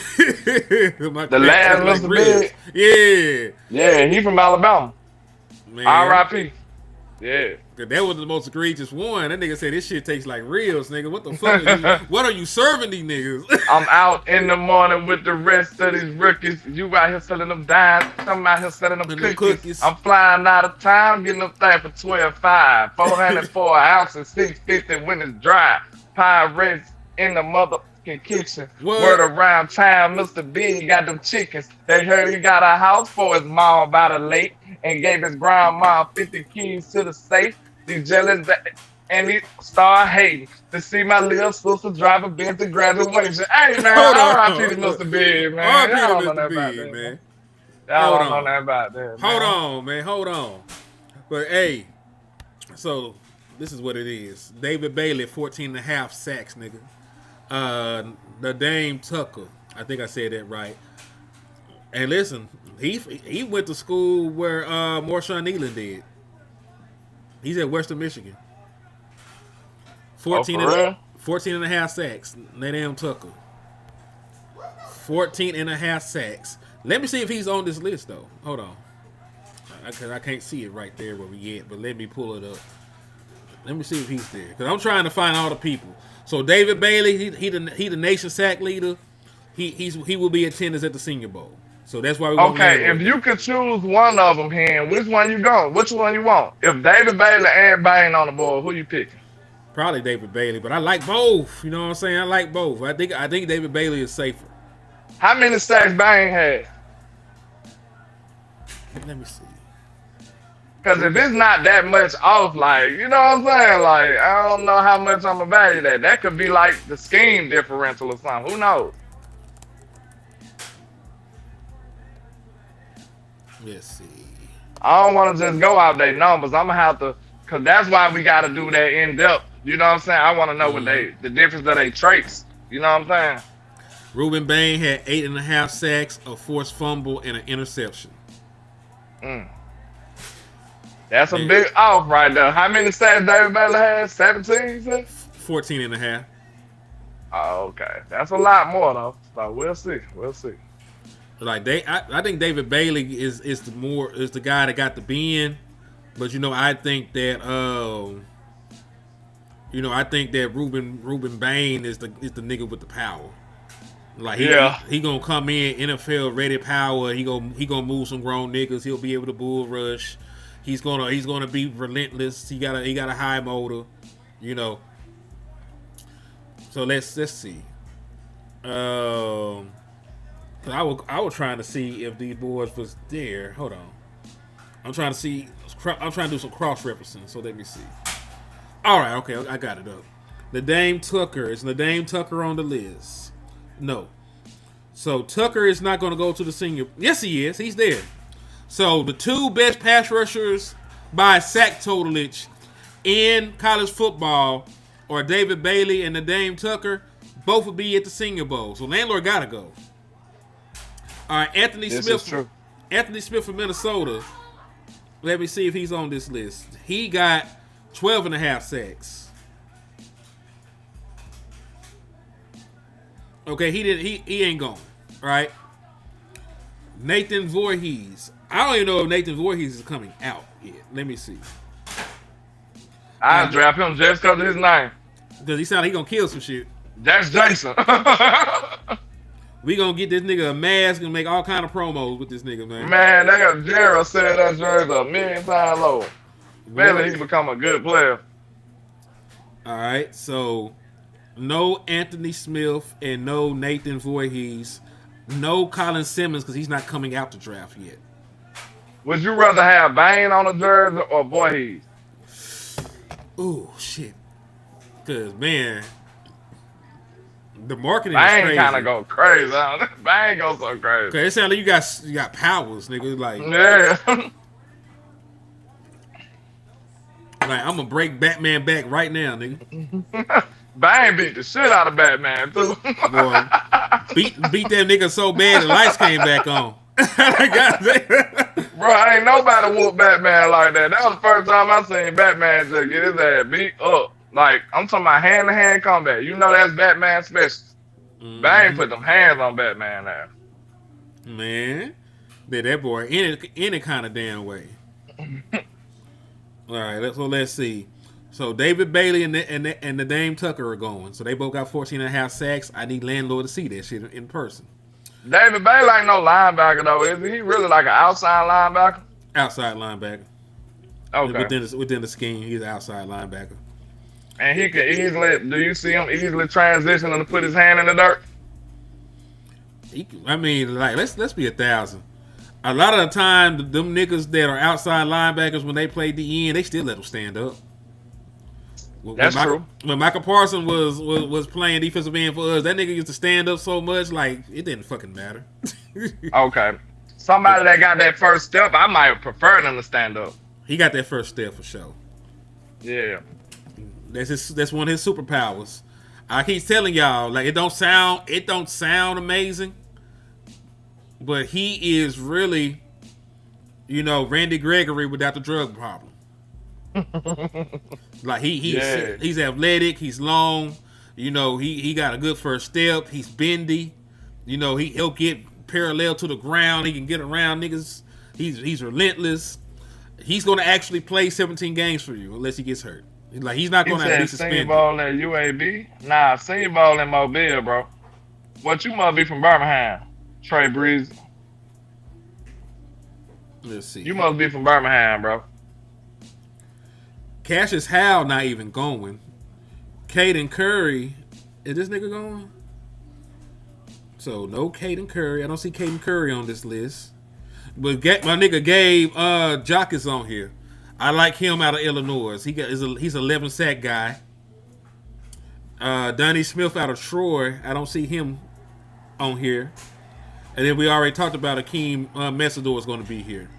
last Mr. Big. Yeah. Yeah, he from Alabama. Man. R.I.P. Yeah. That was the most egregious one. That nigga said this shit tastes like reals, nigga. What the fuck? What are you serving these niggas? I'm out in the morning with the rest of these rookies. You out here selling them dimes. I'm out here selling them cookies. I'm flying out of town, getting them things for $12.5. 404 ounces, $6.50 when it's dry. Pirates in the motherfucking kitchen. Word around town, Mr. B got them chickens. They heard he got a house for his mom by the lake and gave his grandma 50 keys to the safe. He jealous and he start hating to see my little sister drive a Benz to graduation. Hey man, R.I.P. to Mr. Big, man. R.I.P. to Mr. Big, man. Y'all don't know nothing about that, man. Hold on, man. Hold on. But hey, so this is what it is. David Bailey, 14.5 sacks, nigga. The Dame Tucker. I think I said that right. And listen, he went to school where Marshawn Nealon did. He's at Western Michigan. 14.5 sacks. Nadam Tucker. 14.5 sacks. Let me see if he's on this list, though. Hold on. Because I can't see it right there where we at, but let me pull it up. Let me see if he's there. Because I'm trying to find all the people. So David Bailey, he the nation sack leader. He will be attendance at the Senior Bowl. So that's why we want if you could choose one of them here, which one you going? Which one you want? If David Bailey and Bain on the board, who you picking? Probably David Bailey, but I like both. You know what I'm saying? I like both. I think David Bailey is safer. How many sacks Bang had? Let me see. Because if it's not that much off, like, you know what I'm saying? Like, I don't know how much I'm going to value that. That could be like the scheme differential or something. Who knows? Let's see. I don't want to just go out their numbers. I'm going to have to, because that's why we got to do that in depth. You know what I'm saying? I want to know what the difference of their traits. You know what I'm saying? Ruben Bain had 8.5 sacks, a forced fumble, and an interception. That's a big off right there. How many sacks David Bailey had? 17, you said? 14.5. Oh, okay. That's a lot more, though. So we'll see. We'll see. Like I think David Bailey is the guy that got the bend, but I think that I think that Ruben Bain is the nigga with the power. Like he gonna come in NFL ready power. He gonna move some grown niggas. He'll be able to bull rush. He's gonna be relentless. He got a high motor, So let's see. I was trying to see if these boys was there. Hold on. I'm trying to do some cross referencing. So let me see. All right, okay, I got it up. Nadeem Tucker. Is Nadeem Tucker on the list? No. So Tucker is not going to go to the senior. Yes, he is. He's there. So the two best pass rushers by sack totalage in college football are David Bailey and Nadeem Tucker. Both will be at the Senior Bowl. So LandLord got to go. All right, Anthony Smith. Anthony Smith from Minnesota. Let me see if he's on this list. He got 12.5 sacks. Okay, he ain't going. All right. Nathan Voorhees. I don't even know if Nathan Voorhees is coming out yet. Let me see. I'll draft him just because of his name. Because he sound like he gonna kill some shit. That's Jason. We gonna get this nigga a mask and make all kind of promos with this nigga, man. Man, they got Gerald said that jersey a million times low. Man, he's become a good player. All right, so no Anthony Smith and no Nathan Voorhees. No Colin Simmons because he's not coming out the draft yet. Would you rather have Bain on the jersey or Voorhees? Ooh, shit. Because, man, the marketing Bain is crazy. kind of go crazy. Bain goes so crazy. Okay, it sounds like you got powers, nigga. Like, yeah. Like, I'm going to break Batman back right now, nigga. Bang beat the shit out of Batman, too. Boy, beat that nigga so bad the lights came back on. Bro, ain't nobody whoop Batman like that. That was the first time I seen Batman just get his ass beat up. Like, I'm talking about hand-to-hand combat. You know that's Batman special. Bang put them hands on Batman now. Man, did that boy any kind of damn way. All right, let's see. So David Bailey and Nadeem Tucker are going. So they both got 14.5 sacks. I need LandLord to see that shit in person. David Bailey ain't no linebacker though, is he? He really like an outside linebacker? Outside linebacker. Okay. Within the scheme, he's an outside linebacker. And he can easily. Do you see him easily transitioning to put his hand in the dirt? I mean, like let's be 1,000. A lot of the time, them niggas that are outside linebackers when they play the end, they still let them stand up. That's true. When Michael Parsons was playing defensive end for us, that nigga used to stand up so much, like, it didn't fucking matter. Okay. Somebody that got that first step, I might prefer them to stand up. He got that first step for sure. Yeah. That's one of his superpowers. I keep telling y'all, like, it don't sound amazing, but he is really, Randy Gregory without the drug problem. Like he's athletic, he's long, he got a good first step, he's bendy, he'll get parallel to the ground, he can get around niggas, he's relentless. He's gonna actually play 17 games for you unless he gets hurt. Like he's not gonna be suspended. Senior ball at UAB? Nah, senior ball in Mobile, bro. What, you must be from Birmingham, Trey Breeze. Let's see. You must be from Birmingham, bro. Cassius Howell not even going. Caden Curry, is this nigga going? So no Caden Curry. I don't see Caden Curry on this list. But my nigga Gabe Jock is on here. I like him out of Illinois. He's 11 sack guy. Donnie Smith out of Troy. I don't see him on here. And then we already talked about Akeem Messador is going to be here.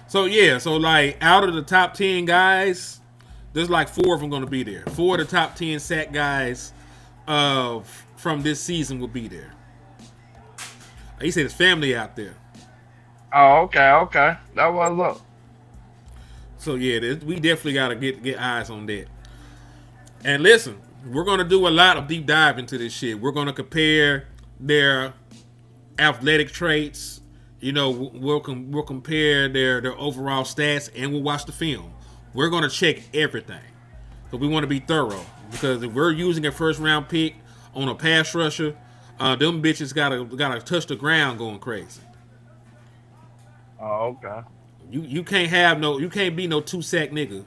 So yeah, so like out of the top 10 guys, there's like 4 of them going to be there. 4 of the top 10 sack guys from this season will be there. He said his family out there. Oh, okay. That was up. So yeah, we definitely got to get eyes on that. And listen, we're going to do a lot of deep dive into this shit. We're going to compare their athletic traits. You know, we'll compare their overall stats, and we'll watch the film. We're going to check everything. But we want to be thorough. Because if we're using a first round pick on a pass rusher, them bitches gotta touch the ground going crazy. Oh, okay. You can't be no 2-sack nigga.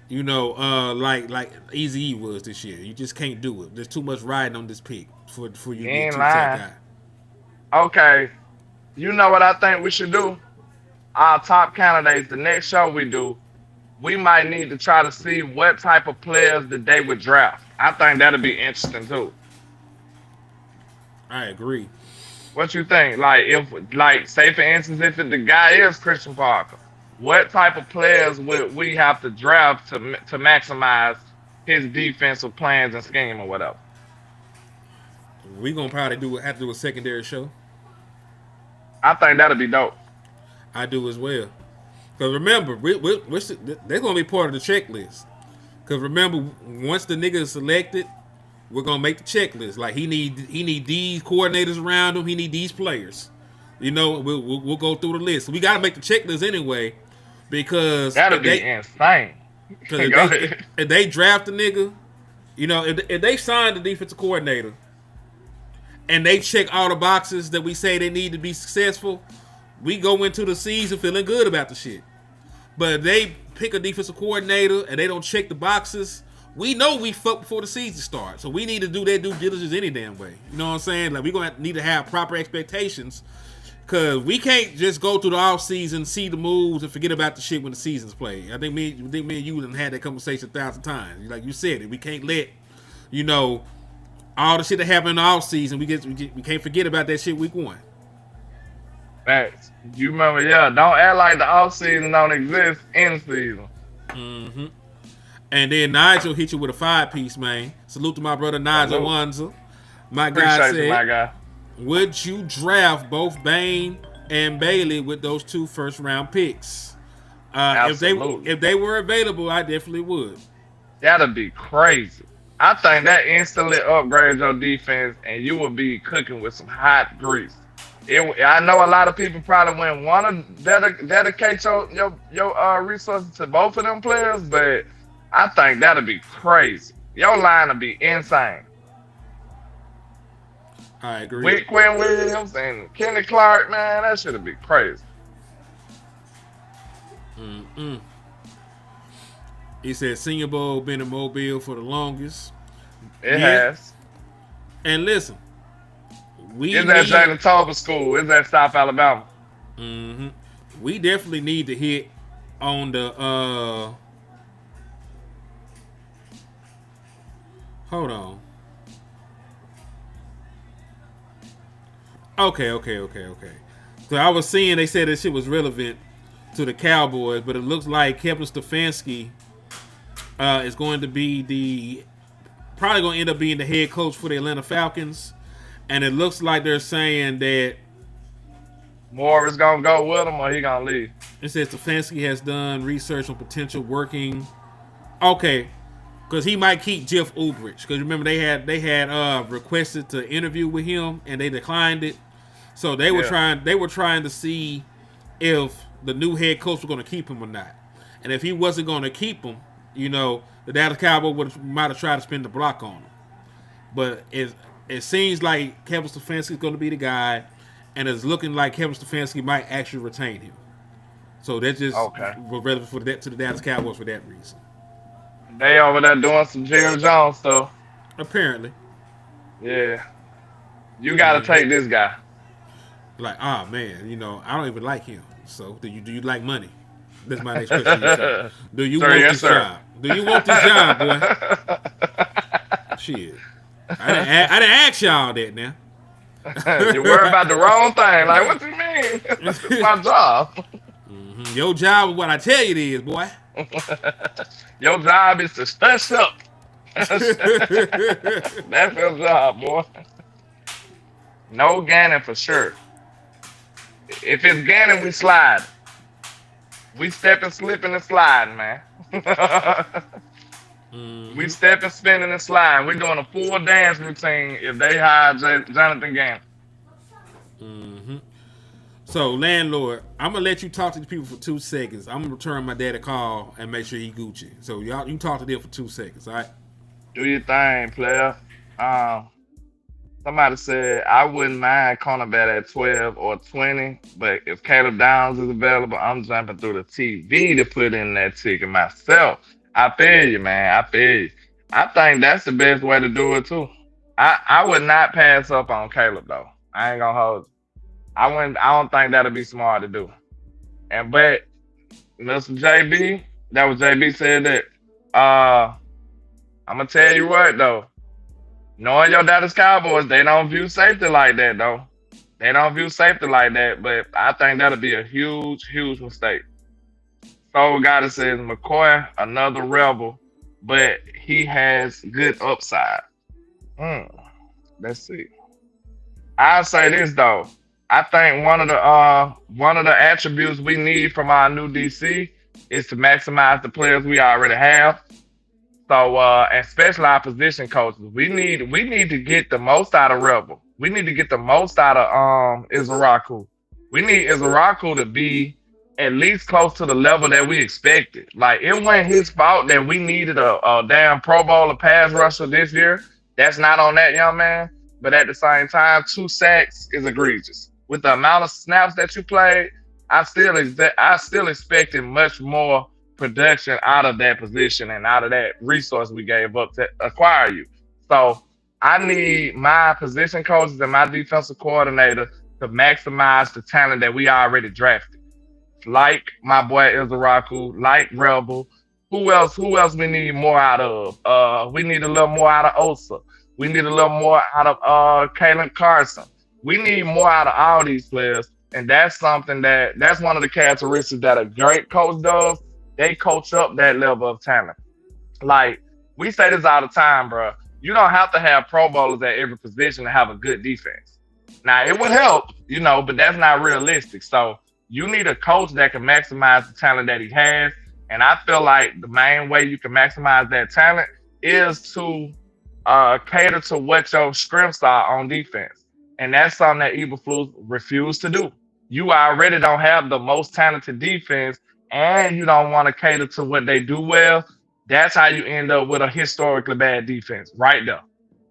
You know, like Eazy-E was this year. You just can't do it. There's too much riding on this pick for you to be a 2-sack guy. Okay. You know what I think we should do? Our top candidates, the next show we do, we might need to try to see what type of players that they would draft. I think that'll be interesting too. I agree. What you think? Say for instance, if the guy is Christian Parker, what type of players would we have to draft to maximize his defensive plans and scheme or whatever? We gonna probably have to do a secondary show. I think that'll be dope. I do as well. Because remember, they're going to be part of the checklist. Because remember, once the nigga is selected, we're going to make the checklist. Like, he need these coordinators around him. He need these players. You know, we'll go through the list. So we got to make the checklist anyway. Because that'll be insane. Because if they draft a nigga, you know, if they sign the defensive coordinator and they check all the boxes that we say they need to be successful, we go into the season feeling good about the shit. But if they pick a defensive coordinator and they don't check the boxes, we know we fucked before the season starts. So we need to do that due diligence any damn way. You know what I'm saying? Like, we're going to need to have proper expectations, because we can't just go through the offseason, see the moves, and forget about the shit when the season's played. I think me and you done had that conversation 1,000 times. Like you said, we can't let, you know, all the shit that happened in the offseason, we can't forget about that shit week 1. Facts. You remember, don't act like the offseason don't exist in season. Mm-hmm. And then Nigel hit you with a 5-piece, man. Salute to my brother Nigel Wanza. My guy said, my guy. Would you draft both Bain and Bailey with those 2 first-round picks? If they were available, I definitely would. That'd be crazy. I think that instantly upgrades your defense, and you would be cooking with some hot grease. I know a lot of people probably wouldn't want to dedicate your resources to both of them players, but I think that'd be crazy. Your line would be insane. I agree. With Quinn Williams and Kenny Clark, man, that should be crazy. He said Senior Bowl been in Mobile for the longest. It has. And listen, it's at Jalen Tolbert School. It's at South Alabama. Mm-hmm. We definitely need to hit on the hold on. Okay. So I was seeing they said this shit was relevant to the Cowboys, but it looks like Kevin Stefanski is going to be probably going to end up being the head coach for the Atlanta Falcons. And it looks like they're saying that Moore is going to go with him, or he going to leave. It says Stefanski has done research on potential working. Okay, because he might keep Jeff Ulbrich. Because remember they had requested to interview with him and they declined it. So they were trying to see if the new head coach was going to keep him or not. And if he wasn't going to keep him, you know, the Dallas Cowboys might have tried to spin the block on him. But it seems like Kevin Stefanski is going to be the guy, and it's looking like Kevin Stefanski might actually retain him. So that's just relevant for that to the Dallas Cowboys for that reason. They over there doing some Jerry Jones stuff. Apparently. Yeah. You got to take this guy. Like, oh man, I don't even like him. So do you like money? That's my next question to you, sir. Do you want yes, this sir. job? Do you want this job, boy? Shit. I didn't ask y'all that now. You worry about the wrong thing. Like, what you mean? It's my job. Your job is what I tell you it is, boy. Your job is to stush up. That's your job, boy. No Gannon for sure. If it's Gannon, we slide. We stepping, slipping, and sliding, man. We stepping, spinning, and sliding. We doing a full dance routine if they hire Jonathan Gannon. So, landlord, I'm gonna let you talk to the people for 2 seconds. I'm gonna return my dad a call and make sure he Gucci. So y'all, you talk to them for 2 seconds, all right? Do your thing, player. Somebody said I wouldn't mind cornerback at 12 or 20, but if Caleb Downs is available, I'm jumping through the TV to put in that ticket myself. I feel you, man. I feel you. I think that's the best way to do it too. I would not pass up on Caleb though. I ain't gonna hold you. I don't think that'd be smart to do. But Mr. JB, that was JB said that. I'm gonna tell you what though. Knowing your Dallas Cowboys, they don't view safety like that though. They don't view safety like that, but I think that'll be a huge, huge mistake. So guy that says McCoy, another rebel, but he has good upside. Let's see. I'll say this though. I think one of the attributes we need from our new DC is to maximize the players we already have. So especially our position coaches, we need to get the most out of Rebel. We need to get the most out of Izaraku. We need Izaraku to be at least close to the level that we expected. Like, it wasn't his fault that we needed a damn Pro Bowler pass rusher this year. That's not on that young man. But at the same time, 2 sacks is egregious. With the amount of snaps that you played, I still expected much more production out of that position and out of that resource we gave up to acquire you. So I need my position coaches and my defensive coordinator to maximize the talent that we already drafted. Like my boy Izaraku, like Rebel. Who else we need more out of? We need a little more out of Osa. We need a little more out of Kalen Carson. We need more out of all these players. And that's something that's one of the characteristics that a great coach does. They coach up that level of talent. Like, we say this all the time, bro. You don't have to have Pro Bowlers at every position to have a good defense. Now, it would help, but that's not realistic. So you need a coach that can maximize the talent that he has. And I feel like the main way you can maximize that talent is to cater to what your strengths are on defense. And that's something that Eberflus refused to do. You already don't have the most talented defense, and you don't want to cater to what they do well. That's how you end up with a historically bad defense right there.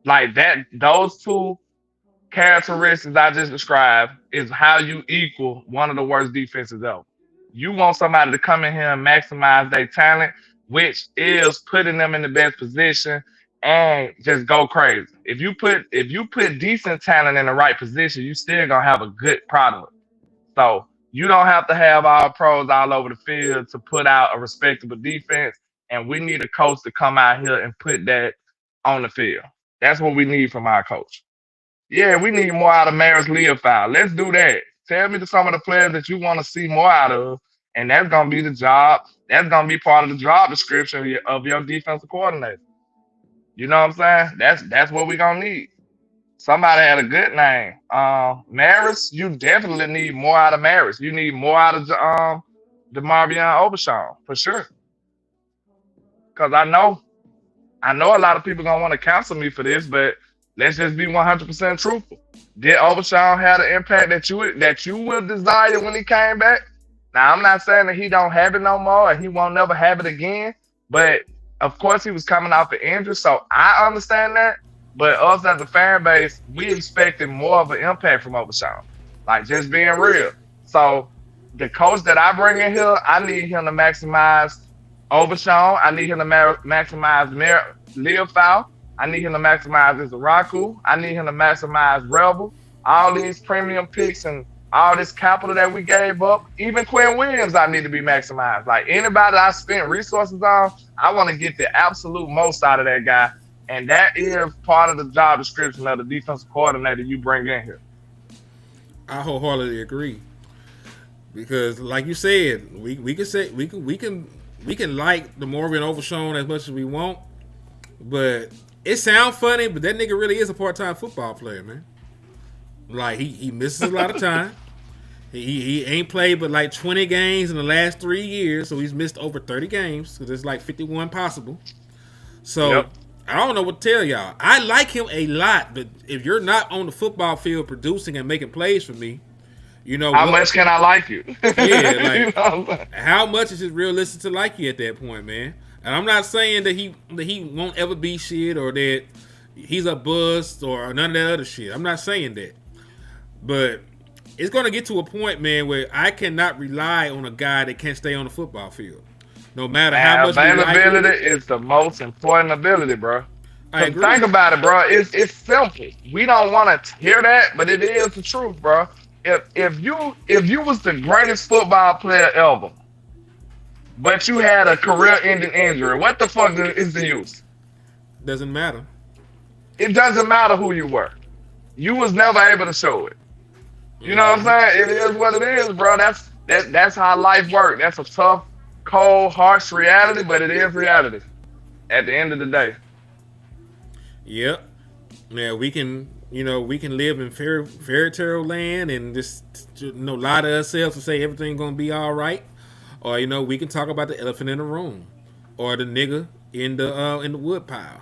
Like that, those 2 characteristics I just described is how you equal one of the worst defenses ever. You want somebody to come in here and maximize their talent, which is putting them in the best position and just go crazy. If you put decent talent in the right position, you still gonna have a good product. So you don't have to have all pros all over the field to put out a respectable defense. And we need a coach to come out here and put that on the field. That's what we need from our coach. Yeah, we need more out of Maris Leofow. Let's do that. Tell me some of the players that you want to see more out of. And that's going to be the job. That's going to be part of the job description of your defensive coordinator. You know what I'm saying? That's what we're going to need. Somebody had a good name. Maris, you definitely need more out of Maris. You need more out of DeMarvion Overshawn, for sure. Because I know a lot of people gonna want to cancel me for this, but let's just be 100% truthful. Did Overshawn have the impact that you would desire when he came back? Now, I'm not saying that he don't have it no more and he won't never have it again, but of course he was coming off an injury, so I understand that. But us as a fan base, we expected more of an impact from Overshawn. Like, just being real. So the coach that I bring in here, I need him to maximize Overshawn. I need him to maximize Leofow. I need him to maximize his Raku. I need him to maximize Rebel. All these premium picks and all this capital that we gave up. Even Quinn Williams, I need to be maximized. Like anybody I spent resources on, I want to get the absolute most out of that guy. And that is part of the job description of the defensive coordinator you bring in here. I wholeheartedly agree. Because, like you said, we can like the Morgan Overshown as much as we want, but it sounds funny. But that nigga really is a part-time football player, man. Like he misses a lot of time. He ain't played but like 20 games in the last 3 years, so he's missed over 30 games. So there's like 51 possible. So. Yep. I don't know what to tell y'all. I like him a lot, but if you're not on the football field producing and making plays for me, you know how much can I like you? Yeah, like you know how much is it realistic to like you at that point, man? And I'm not saying that he won't ever be shit or that he's a bust or none of that other shit. I'm not saying that, but it's gonna get to a point, man, where I cannot rely on a guy that can't stay on the football field. No matter how much availability is the most important ability, bro. I agree. Think about it, bro. It's simple. We don't want to hear that, but it is the truth, bro. If you was the greatest football player ever, but you had a career-ending injury, what the fuck is the use? Doesn't matter. It doesn't matter who you were. You was never able to show it. You know what I'm saying? It is what it is, bro. That's how life works. That's a tough, cold, harsh reality, but it is reality at the end of the day. Yep. Yeah, we can live in fairy tale land and just lie to ourselves and say everything's gonna be all right, or we can talk about the elephant in the room, or the nigga in the wood pile.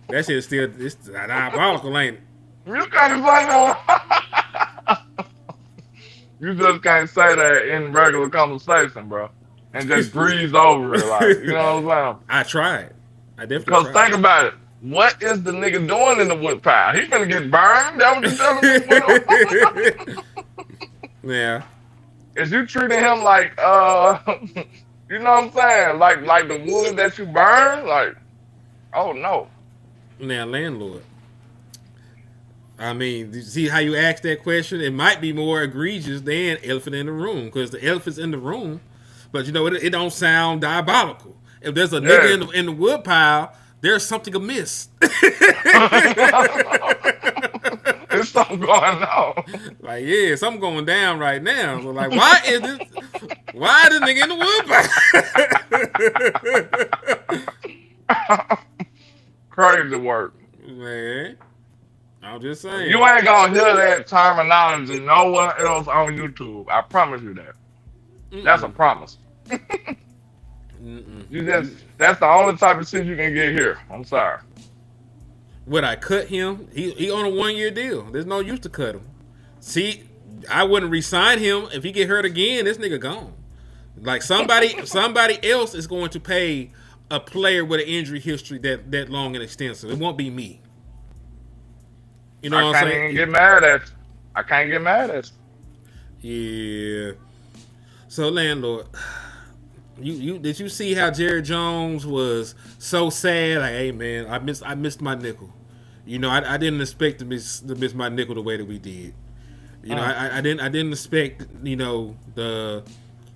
That shit still it's diabolical, ain't it? You can't say that. You just can't say that in regular conversation, bro, and just breeze over it, like you know what I'm saying. I tried. I definitely. Because think about it. What is the nigga doing in the wood pile? He gonna get burned. That was just yeah. Is you treating him like you know what I'm saying? Like the wood that you burn? Like, oh no. Now, landlord. I mean, you see how you asked that question? It might be more egregious than elephant in the room, because the elephant's in the room, but it don't sound diabolical. If there's a nigga in the wood pile, there's something amiss. There's something going on. Like, yeah, something going down right now. So, like, why is this nigga in the wood pile? Crazy work. Man, I'm just saying. You ain't gonna hear that terminology nowhere else on YouTube. I promise you that. That's a promise. That's the only type of shit you can get here. I'm sorry. Would I cut him? He on a 1-year deal. There's no use to cut him. See, I wouldn't re-sign him. If he get hurt again, this nigga gone. Like somebody else is going to pay a player with an injury history that long and extensive. It won't be me. You know what I'm saying? I can't get mad at you. Yeah. So landlord, you did you see how Jerry Jones was so sad? Like, hey man, I missed my nickel. I didn't expect to miss my nickel the way that we did. I didn't expect the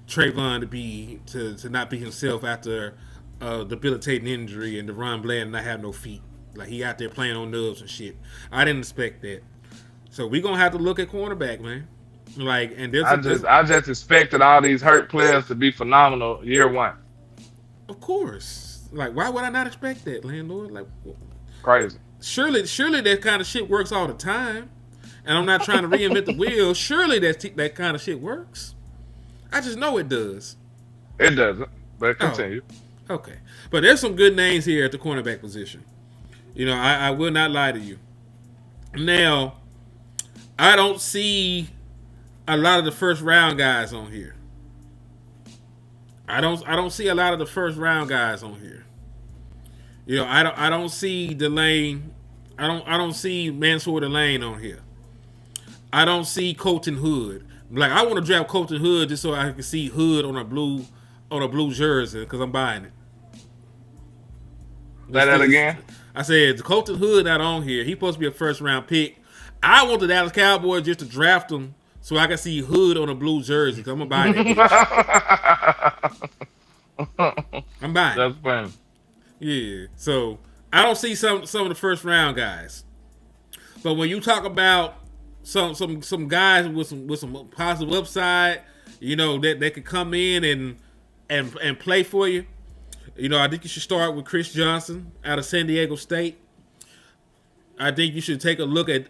Trayvon to not be himself after a debilitating injury and DeRon Bland not have no feet. Like he out there playing on nubs and shit. I didn't expect that. So we gonna have to look at cornerback, man. Like, and I just expected all these hurt players to be phenomenal year one. Of course. Like, why would I not expect that, landlord? Like, crazy. Surely that kind of shit works all the time. And I'm not trying to reinvent the wheel. Surely that kind of shit works. I just know it does. It doesn't. But continue. Oh, okay. But there's some good names here at the cornerback position. I will not lie to you. Now, I don't see a lot of the first round guys on here. I don't see a lot of the first round guys on here. I don't see Delane. I don't see Mansour Delane on here. I don't see Colton Hood. Like, I want to draft Colton Hood just so I can see Hood on a blue jersey because I'm buying it. Say that again. I said Colton Hood not on here. He's supposed to be a first round pick. I want the Dallas Cowboys just to draft him so I can see Hood on a blue jersey. Cause I'm gonna buy that bitch. I'm buying. That's funny. Yeah. So I don't see some of the first round guys. But when you talk about some guys with some positive upside, you know, that could come in and play for you. You know, I think you should start with Chris Johnson out of San Diego State. I think you should take a look at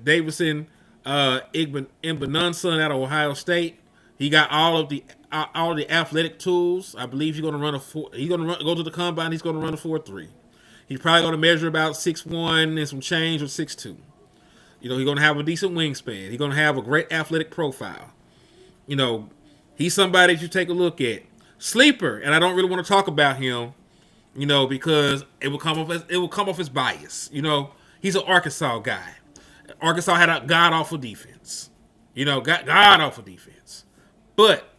Davison Igbenunson out of Ohio State. He got all the athletic tools. I believe he's going to run go to the combine. He's going to run a 4.3. He's probably going to measure about 6'1" and some change or 6'2". You know, he's going to have a decent wingspan. He's going to have a great athletic profile. You know, he's somebody that you take a look at. Sleeper, and I don't really want to talk about him, you know, because it will come off as bias. You know, he's an Arkansas guy. Arkansas had a god awful defense. You know, god awful defense. But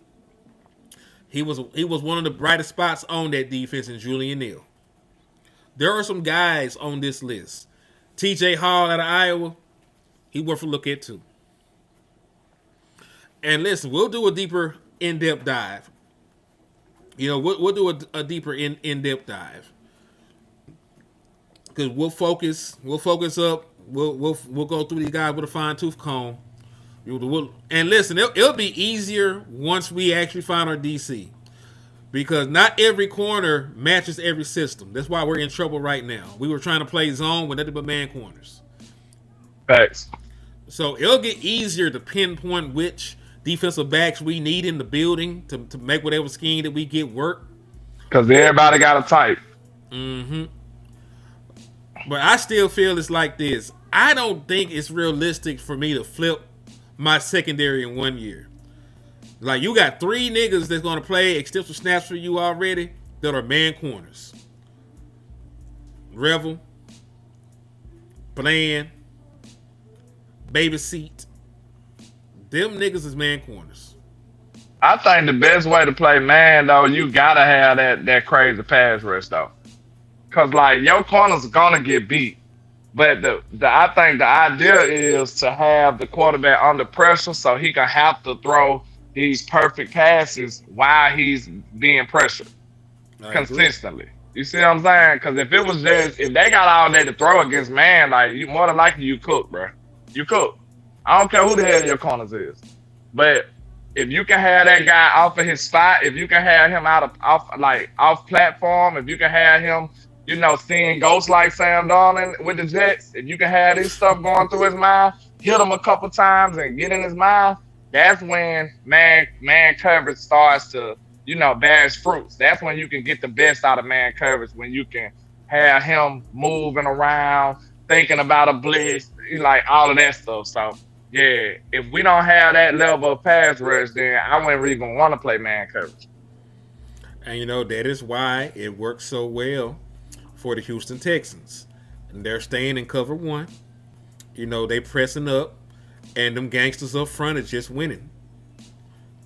he was one of the brightest spots on that defense in Julian Neal. There are some guys on this list. TJ Hall out of Iowa, he worth a look at too. And listen, we'll do a deeper in-depth dive. You know, we'll do a deeper in-depth dive because we'll focus up. We'll go through these guys with a fine-tooth comb. And listen, it'll be easier once we actually find our DC because not every corner matches every system. That's why we're in trouble right now. We were trying to play zone with nothing but man corners. Facts. So it'll get easier to pinpoint which defensive backs we need in the building to make whatever scheme that we get work. Because everybody got a type. Mm-hmm. But I still feel it's like this. I don't think it's realistic for me to flip my secondary in 1 year. Like, you got 3 niggas that's going to play extensive snaps for you already that are man corners. Revel, Bland, Baby Seat. Them niggas is man corners. I think the best way to play man, though, you got to have that crazy pass rush, though. Because, like, your corners are going to get beat. But I think the idea is to have the quarterback under pressure so he can have to throw these perfect passes while he's being pressured consistently. You see what I'm saying? Because if they got all day to throw against man, like, you more than likely you cook, bro. You cook. I don't care who the hell your corners is. But if you can have that guy off of his spot, if you can have him off platform, if you can have him, you know, seeing ghosts like Sam Darnold with the Jets, if you can have this stuff going through his mind, hit him a couple times and get in his mind, that's when man coverage starts to, you know, bear its fruits. That's when you can get the best out of man coverage, when you can have him moving around, thinking about a blitz, like all of that stuff. So, yeah, if we don't have that level of pass rush, then I wouldn't really even want to play man coverage. And, you know, that is why it works so well for the Houston Texans. And they're staying in cover 1. You know, they pressing up, and them gangsters up front are just winning.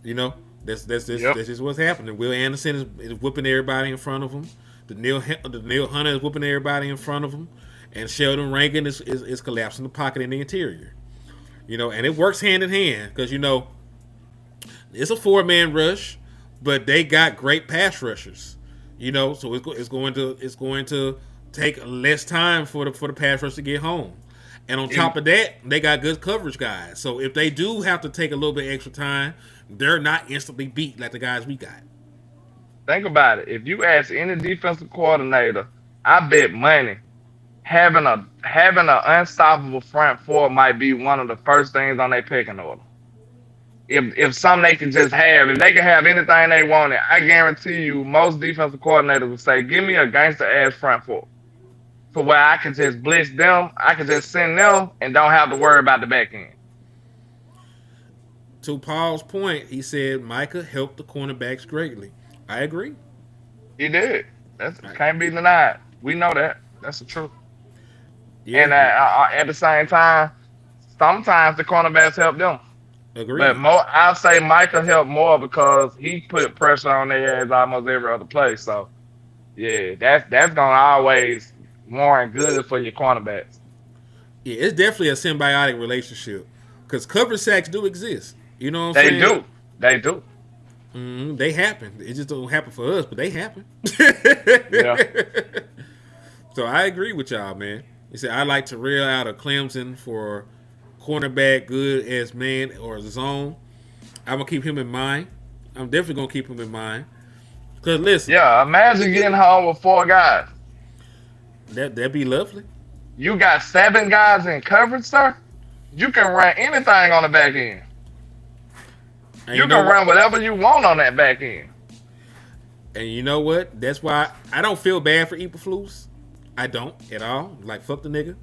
You know, that's just what's happening. Will Anderson is whipping everybody in front of him. The Neil Hunter is whipping everybody in front of him. And Sheldon Rankin is collapsing the pocket in the interior. You know, and it works hand in hand because, you know, it's a 4-man rush, but they got great pass rushers. You know, so it's going to take less time for the pass rush to get home. And on top of that, they got good coverage guys. So if they do have to take a little bit extra time, they're not instantly beat like the guys we got. Think about it. If you ask any defensive coordinator, I bet money having an unstoppable front four might be one of the first things on their picking order. If something they can just have, if they can have anything they wanted, I guarantee you most defensive coordinators will say, give me a gangster-ass front four. For where I can just blitz them, I can just send them and don't have to worry about the back end. To Paul's point, he said Micah helped the cornerbacks greatly. I agree. He did. That can't be denied. We know that. That's the truth. Yeah, and at the same time, sometimes the cornerbacks help them. Agreed. But I'll say Micah helped more because he put pressure on their ass almost every other play. So, Yeah, that's gonna always warrant good for your cornerbacks. Yeah, it's definitely a symbiotic relationship because cover sacks do exist. You know what I'm They saying? do. They do. They happen. It just don't happen for us, but they happen. Yeah. So I agree with y'all, man. You said I like to rail out of Clemson for cornerback, good as man or zone. I'm gonna keep him in mind. I'm definitely gonna keep him in mind. Cause listen, Yeah. Imagine getting home with 4 guys. that'd be lovely. You got 7 guys in coverage, sir. You can run anything on the back end. And You can run whatever you want on that back end. And you know what? That's why I don't feel bad for Eberflus. I don't at all. Like, fuck the nigga.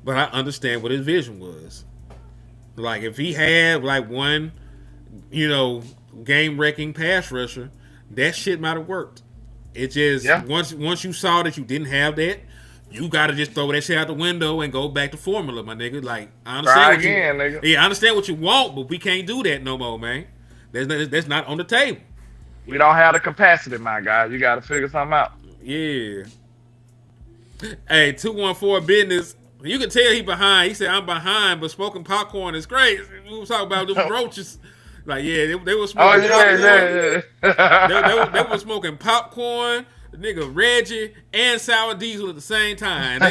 But I understand what his vision was. Like, if he had, like, one, game-wrecking pass rusher, that shit might have worked. It just, once you saw that you didn't have that, you got to just throw that shit out the window and go back to formula, my nigga. Like, I understand nigga. Yeah, I understand what you want, but we can't do that no more, man. That's not on the table. We don't have the capacity, my guy. You got to figure something out. Yeah. Hey, 214 business. You can tell he behind. He said, I'm behind, but smoking popcorn is crazy. We were talking about them roaches. Like, yeah, they were smoking popcorn. Yeah. They were smoking popcorn, the nigga Reggie, and sour diesel at the same time.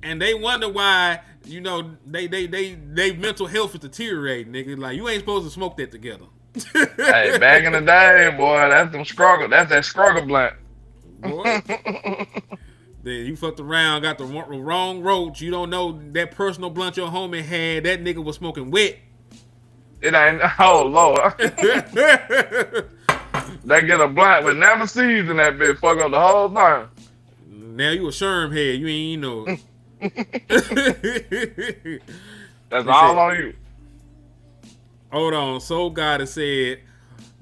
And they wonder why, they mental health is deteriorating, nigga. Like, you ain't supposed to smoke that together. Hey, back in the day, boy, that's them struggle. That's that struggle blunt. Boy. Then you fucked around, got the wrong roach. You don't know that personal blunt your homie had. That nigga was smoking wet. It ain't. Oh Lord. They get a blunt with never seeds in that bitch. Fuck up the whole thing. Now you a sherm head. You ain't know. That's all on you. Hold on. Soul God has said,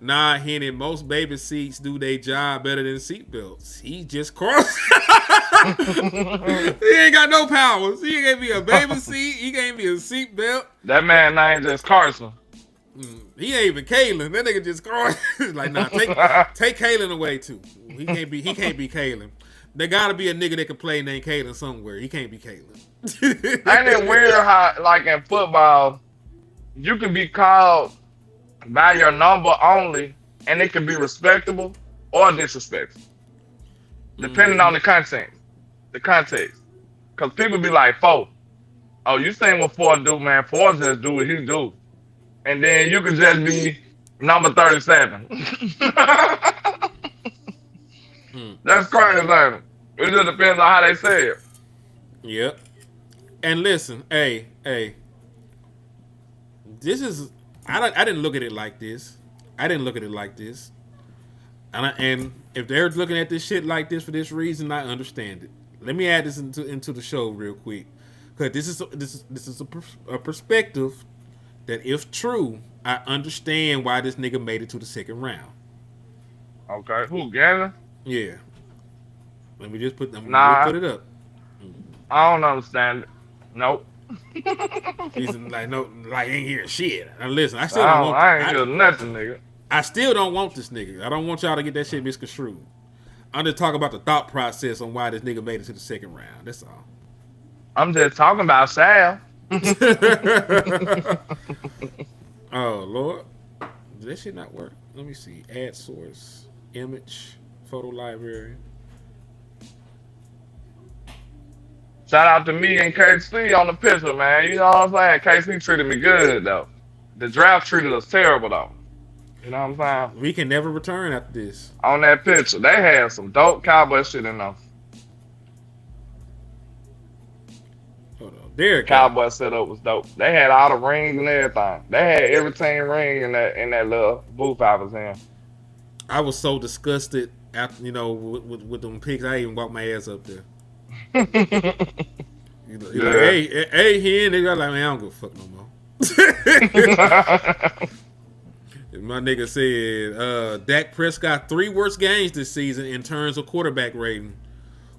nah, Henny, most baby seats do their job better than seatbelts. He just crossed. He ain't got no powers. He gave me a baby seat. He gave me a seatbelt. That man name just Carson. He ain't even Kalen. That nigga just crossed. Like, nah, take Kalen away too. He can't be Kalen. There gotta be a nigga that can play named Kalen somewhere. He can't be Kalen. Ain't it weird how, like in football, you can be called by your number only, and it can be respectable or disrespectful, depending on the context. Because people be like, 4. Oh, you saying what 4 do, man? 4 just do what he do. And then you can just be number 37. That's crazy, man. It just depends on how they say it. Yep. And listen, hey. This is I didn't look at it like this. And if they're looking at this shit like this for this reason, I understand it. Let me add this into the show real quick, because this is a perspective that, if true, I understand why this nigga made it to the second round. Okay, who, Gavin? Yeah. Let me just put it up. I don't understand it. Nope. He's like, no, like, ain't hearing shit. Now listen, I ain't hearing nothing, nigga. I still don't want this nigga. I don't want y'all to get that shit misconstrued. I'm just talking about the thought process on why this nigga made it to the second round. That's all. I'm just talking about Sal. Oh, Lord. Did that shit not work? Let me see. Add source. Image. Photo library. Shout out to me and KC on the picture, man. You know what I'm saying? KC treated me good, though. The draft treated us terrible, though. You know what I'm saying? We can never return after this. On that picture, they had some dope Cowboy shit in them. Hold on. There, Cowboy setup was dope. They had all the rings and everything. They had every team ring in that little booth I was in. I was so disgusted after, with them picks. I even walked my ass up there. Like, hey, here, nigga. I'm like, man, I don't give a fuck no more. My nigga said, Dak Prescott 3 worst games this season in terms of quarterback rating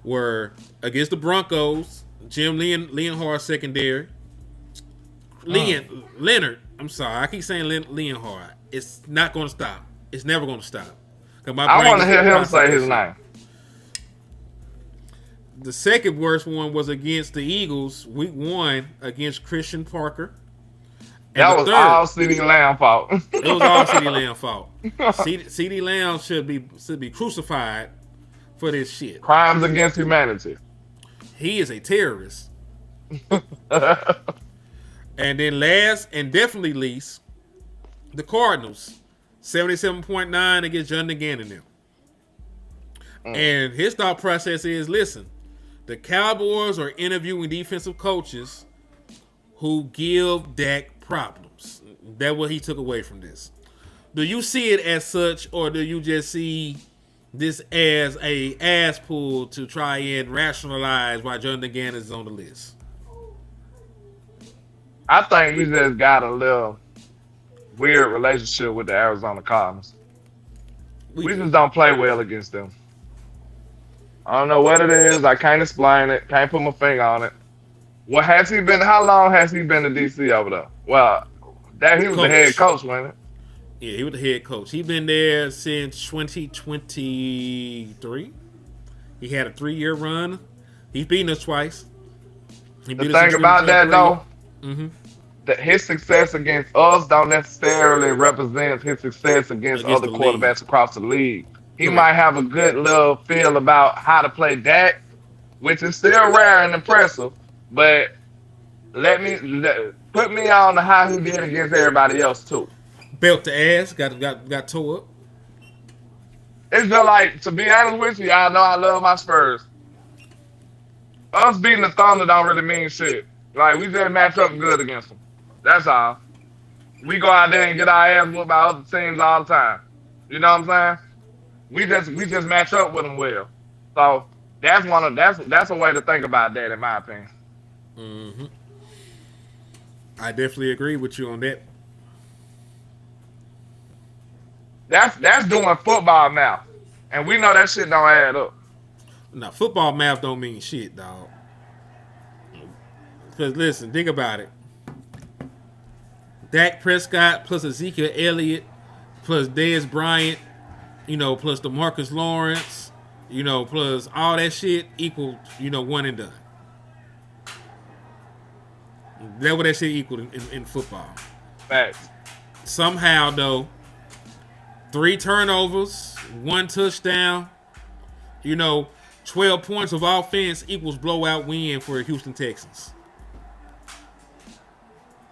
were against the Broncos, Jim Leonhard secondary, Leonard. I'm sorry, I keep saying Leonhard. It's not going to stop. It's never going to stop. I want to hear him say his name. The second worst one was against the Eagles, week 1 against Christian Parker. And that was all CeeDee Lamb fault. It was all CeeDee Lamb fault. CeeDee Lamb should be crucified for this shit. Crimes against humanity. He is a terrorist. And then last and definitely least, the Cardinals, 77.9 against John Gannon now. And his thought process is, listen, the Cowboys are interviewing defensive coaches who give Dak problems. That's what he took away from this. Do you see it as such, or do you just see this as a ass pull to try and rationalize why Jonathan Gannon is on the list? I think we just got a little weird relationship with the Arizona Cardinals. We just don't play well against them. I don't know what it is. I can't explain it. Can't put my finger on it. What has he been? How long has he been to DC over there? Well, he was the head coach, wasn't it? Yeah, he was the head coach. He's been there since 2023. He had a 3-year run. He's beaten us twice. The thing about that, though, mm-hmm. that his success against us don't necessarily represent his success against other quarterbacks across the league. He might have a good little feel about how to play Dak, which is still rare and impressive, but put me on to how he did against everybody else too. Belt the ass, got tore up. It's just like, to be honest with you, I know I love my Spurs. Us beating the Thunder don't really mean shit. Like, we just match up good against them. That's all. We go out there and get our ass whooped by other teams all the time. You know what I'm saying? We just match up with them well. So that's a way to think about that, in my opinion. Mm-hmm. I definitely agree with you on that. That's doing football math, and we know that shit don't add up. Now, football math don't mean shit, dog. Because listen, think about it. Dak Prescott plus Ezekiel Elliott plus Dez Bryant, plus DeMarcus Lawrence, plus all that shit equal, one and done. That's what that shit equal in football. Facts. Somehow, though, 3 turnovers, 1 touchdown, 12 points of offense equals blowout win for Houston Texans.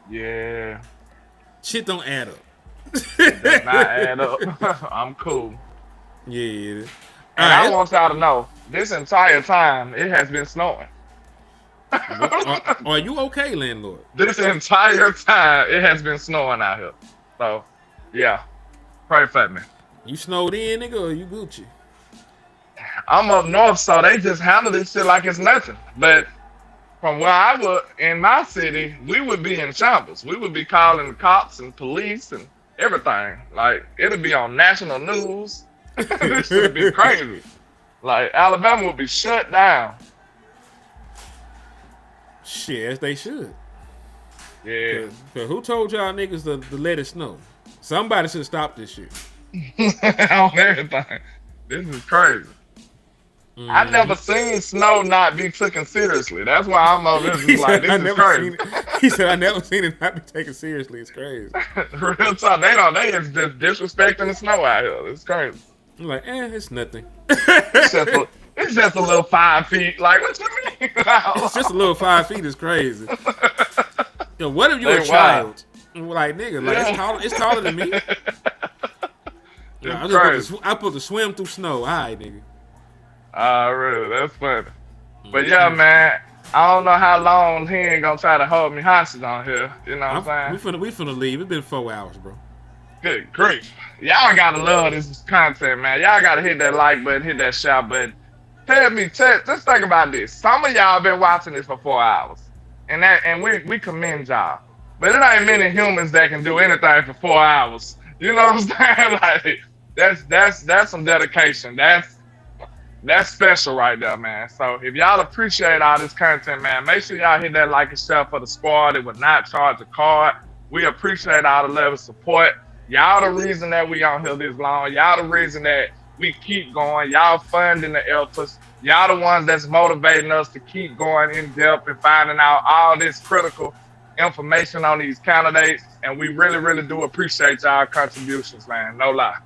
Yeah. Shit don't add up. It does not add up. I'm cool. Yeah. And I want y'all to know, this entire time, it has been snowing. Are you okay, LandLord? This entire time, it has been snowing out here. So, yeah. Pray for me. You snowed in, nigga, or you Gucci? I'm up north, so they just handle this shit like it's nothing. But from where I was in my city, we would be in shambles. We would be calling the cops and police and everything. Like, it'll be on national news. This should be crazy. Like, Alabama would be shut down. Shit, as they should. Yeah. Cause who told y'all niggas to let it snow? Somebody should stop this shit. On everything. This is crazy. Mm-hmm. I've never seen snow not be taken seriously. That's why I'm over this. Like, this is crazy. He said, I never seen it not be taken seriously. It's crazy. Real talk. They is just disrespecting the snow out here. It's crazy. I'm like, it's nothing. It's just a little 5 feet. Like, what you mean? It's just a little 5 feet is crazy. What if you a child? Like, nigga, like, it's taller than me. I'm supposed to swim through snow. All right, nigga. Really? That's funny. But yeah, man, I don't know how long he ain't gonna try to hold me hostage on here. You know what I'm saying? We finna leave. It's been 4 hours, bro. Good grief. Y'all gotta love this content, man. Y'all gotta hit that like button, hit that share button. Just think about this. Some of y'all been watching this for 4 hours. And we commend y'all. But it ain't many humans that can do anything for 4 hours. You know what I'm saying? Like, that's some dedication. That's special right there, man. So if y'all appreciate all this content, man, make sure y'all hit that like and share for the squad. It would not charge a card. We appreciate all the level of support. Y'all the reason that we on here this long. Y'all the reason that we keep going. Y'all funding the efforts. Y'all the ones that's motivating us to keep going in depth and finding out all this critical information on these candidates. And we really, really do appreciate y'all contributions, man. No lie.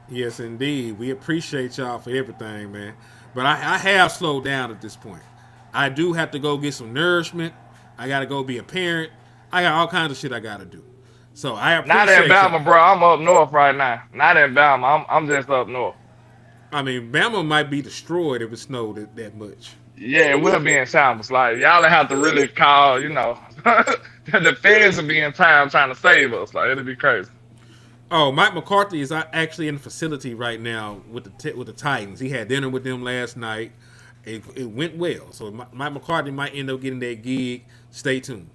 Yes, indeed. We appreciate y'all for everything, man. But I have slowed down at this point. I do have to go get some nourishment. I got to go be a parent. I got all kinds of shit I got to do. So I appreciate Not in Bama, y'all. bro. I'm up north right now. Not in Bama. I'm just up north. I mean, Bama might be destroyed if it snowed that much. Yeah, we'll be in shambles. Like, y'all have to really call, the feds will be in town trying to save us. Like, it'll be crazy. Oh, Mike McCarthy is actually in the facility right now with the Titans. He had dinner with them last night. It went well. So Mike McCarthy might end up getting that gig. Stay tuned.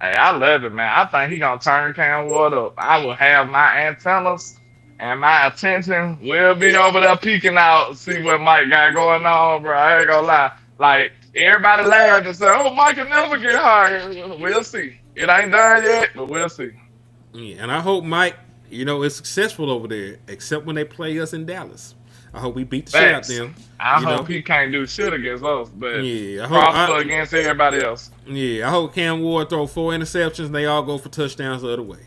Hey, I love it, man. I think he gonna turn Cam Ward up. I will have my antennas and my attention will be over there peeking out, see what Mike got going on, bro. I ain't gonna lie. Like, everybody laughed and said, oh, Mike can never get hired. We'll see. It ain't done yet, but we'll see. Yeah, and I hope Mike, is successful over there, except when they play us in Dallas. I hope we beat the shit out of them. I hope he can't do shit against us, but yeah, prosper against everybody else. Yeah, I hope Cam Ward throw 4 interceptions and they all go for touchdowns the other way.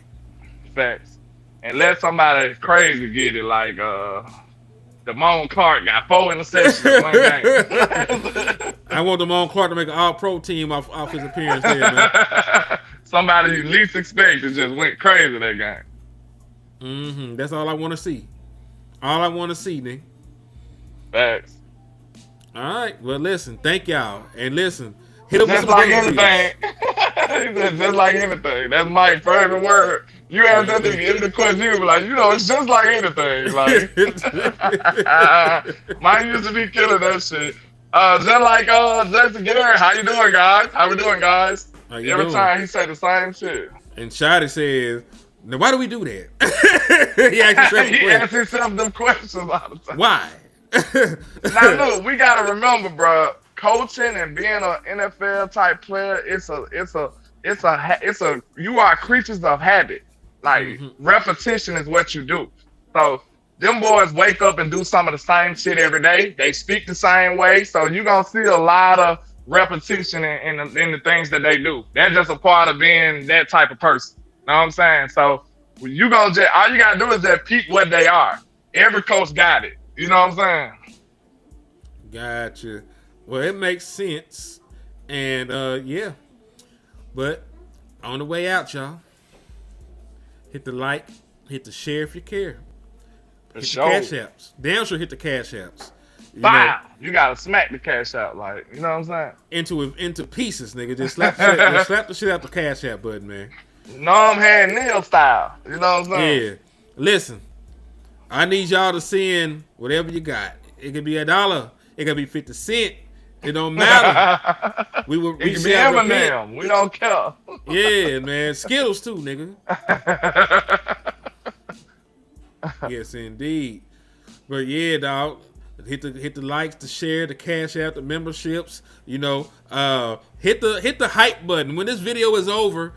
Facts. And let somebody crazy get it, like Damone Clark got 4 interceptions in one game. I want Damone Clark to make an all-pro team off his appearance there, man. Somebody you least expected just went crazy that game. Mm-hmm. That's all I want to see. All I want to see, nigga. Facts. All right. Well, listen. Thank y'all. And listen. Hit up just like anything. Just like anything. That's my favorite word. You ask that nigga in the question, you be like, it's just like anything. Like, mine used to be killing that shit. Just like Jason Garrett, how you doing, guys? How we doing, guys? Every time he say the same shit. And Shotty says, now why do we do that? He asks himself them questions all the time. Why? Now look, we gotta remember, bro. Coaching and being an NFL type player, you are creatures of habit. Like repetition is what you do. So them boys wake up and do some of the same shit every day. They speak the same way. So you're gonna see a lot of repetition in the things that they do. That's just a part of being that type of person. Know what I'm saying? So all you gotta do is just peep what they are. Every coach got it. You know what I'm saying? Gotcha. Well, it makes sense. And yeah. But on the way out, y'all, hit the like, hit the share if you care. Hit the cash apps. Damn sure hit the cash apps. You gotta smack the cash out, like, you know what I'm saying? Into pieces, nigga. Just slap the shit out the cash app button, man. Norm hand nail style. You know what I'm saying? Yeah. Listen, I need y'all to send whatever you got. It could be $1. It could be 50 cents. It don't matter. It can be M&M. We don't care. Yeah, man. Skittles too, nigga. Yes, indeed. But yeah, dog. Hit the likes, the share, the cash out, the memberships. Hit the hype button. When this video is over,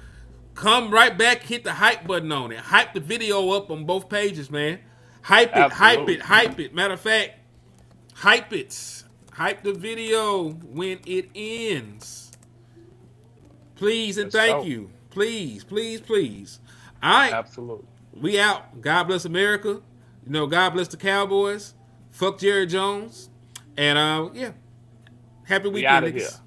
come right back, hit the hype button on it. Hype the video up on both pages, man. Hype it. Matter of fact, hype it. Hype the video when it ends. Please and thank you. Please. All right. Absolutely. We out. God bless America. God bless the Cowboys. Fuck Jerry Jones. And yeah. Happy weekend, niggas.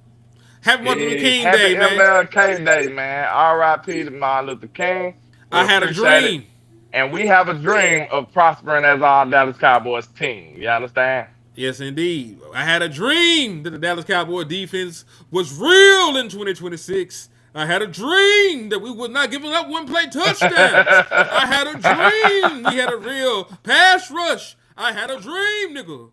Happy Martin Luther King Day, man. Happy MLK Day, man. R.I.P. to Martin Luther King. I had a dream. And we have a dream of prospering as our Dallas Cowboys team. You understand? Yes, indeed. I had a dream that the Dallas Cowboys defense was real in 2026. I had a dream that we would not give up one-play touchdowns. I had a dream we had a real pass rush. I had a dream, nigga.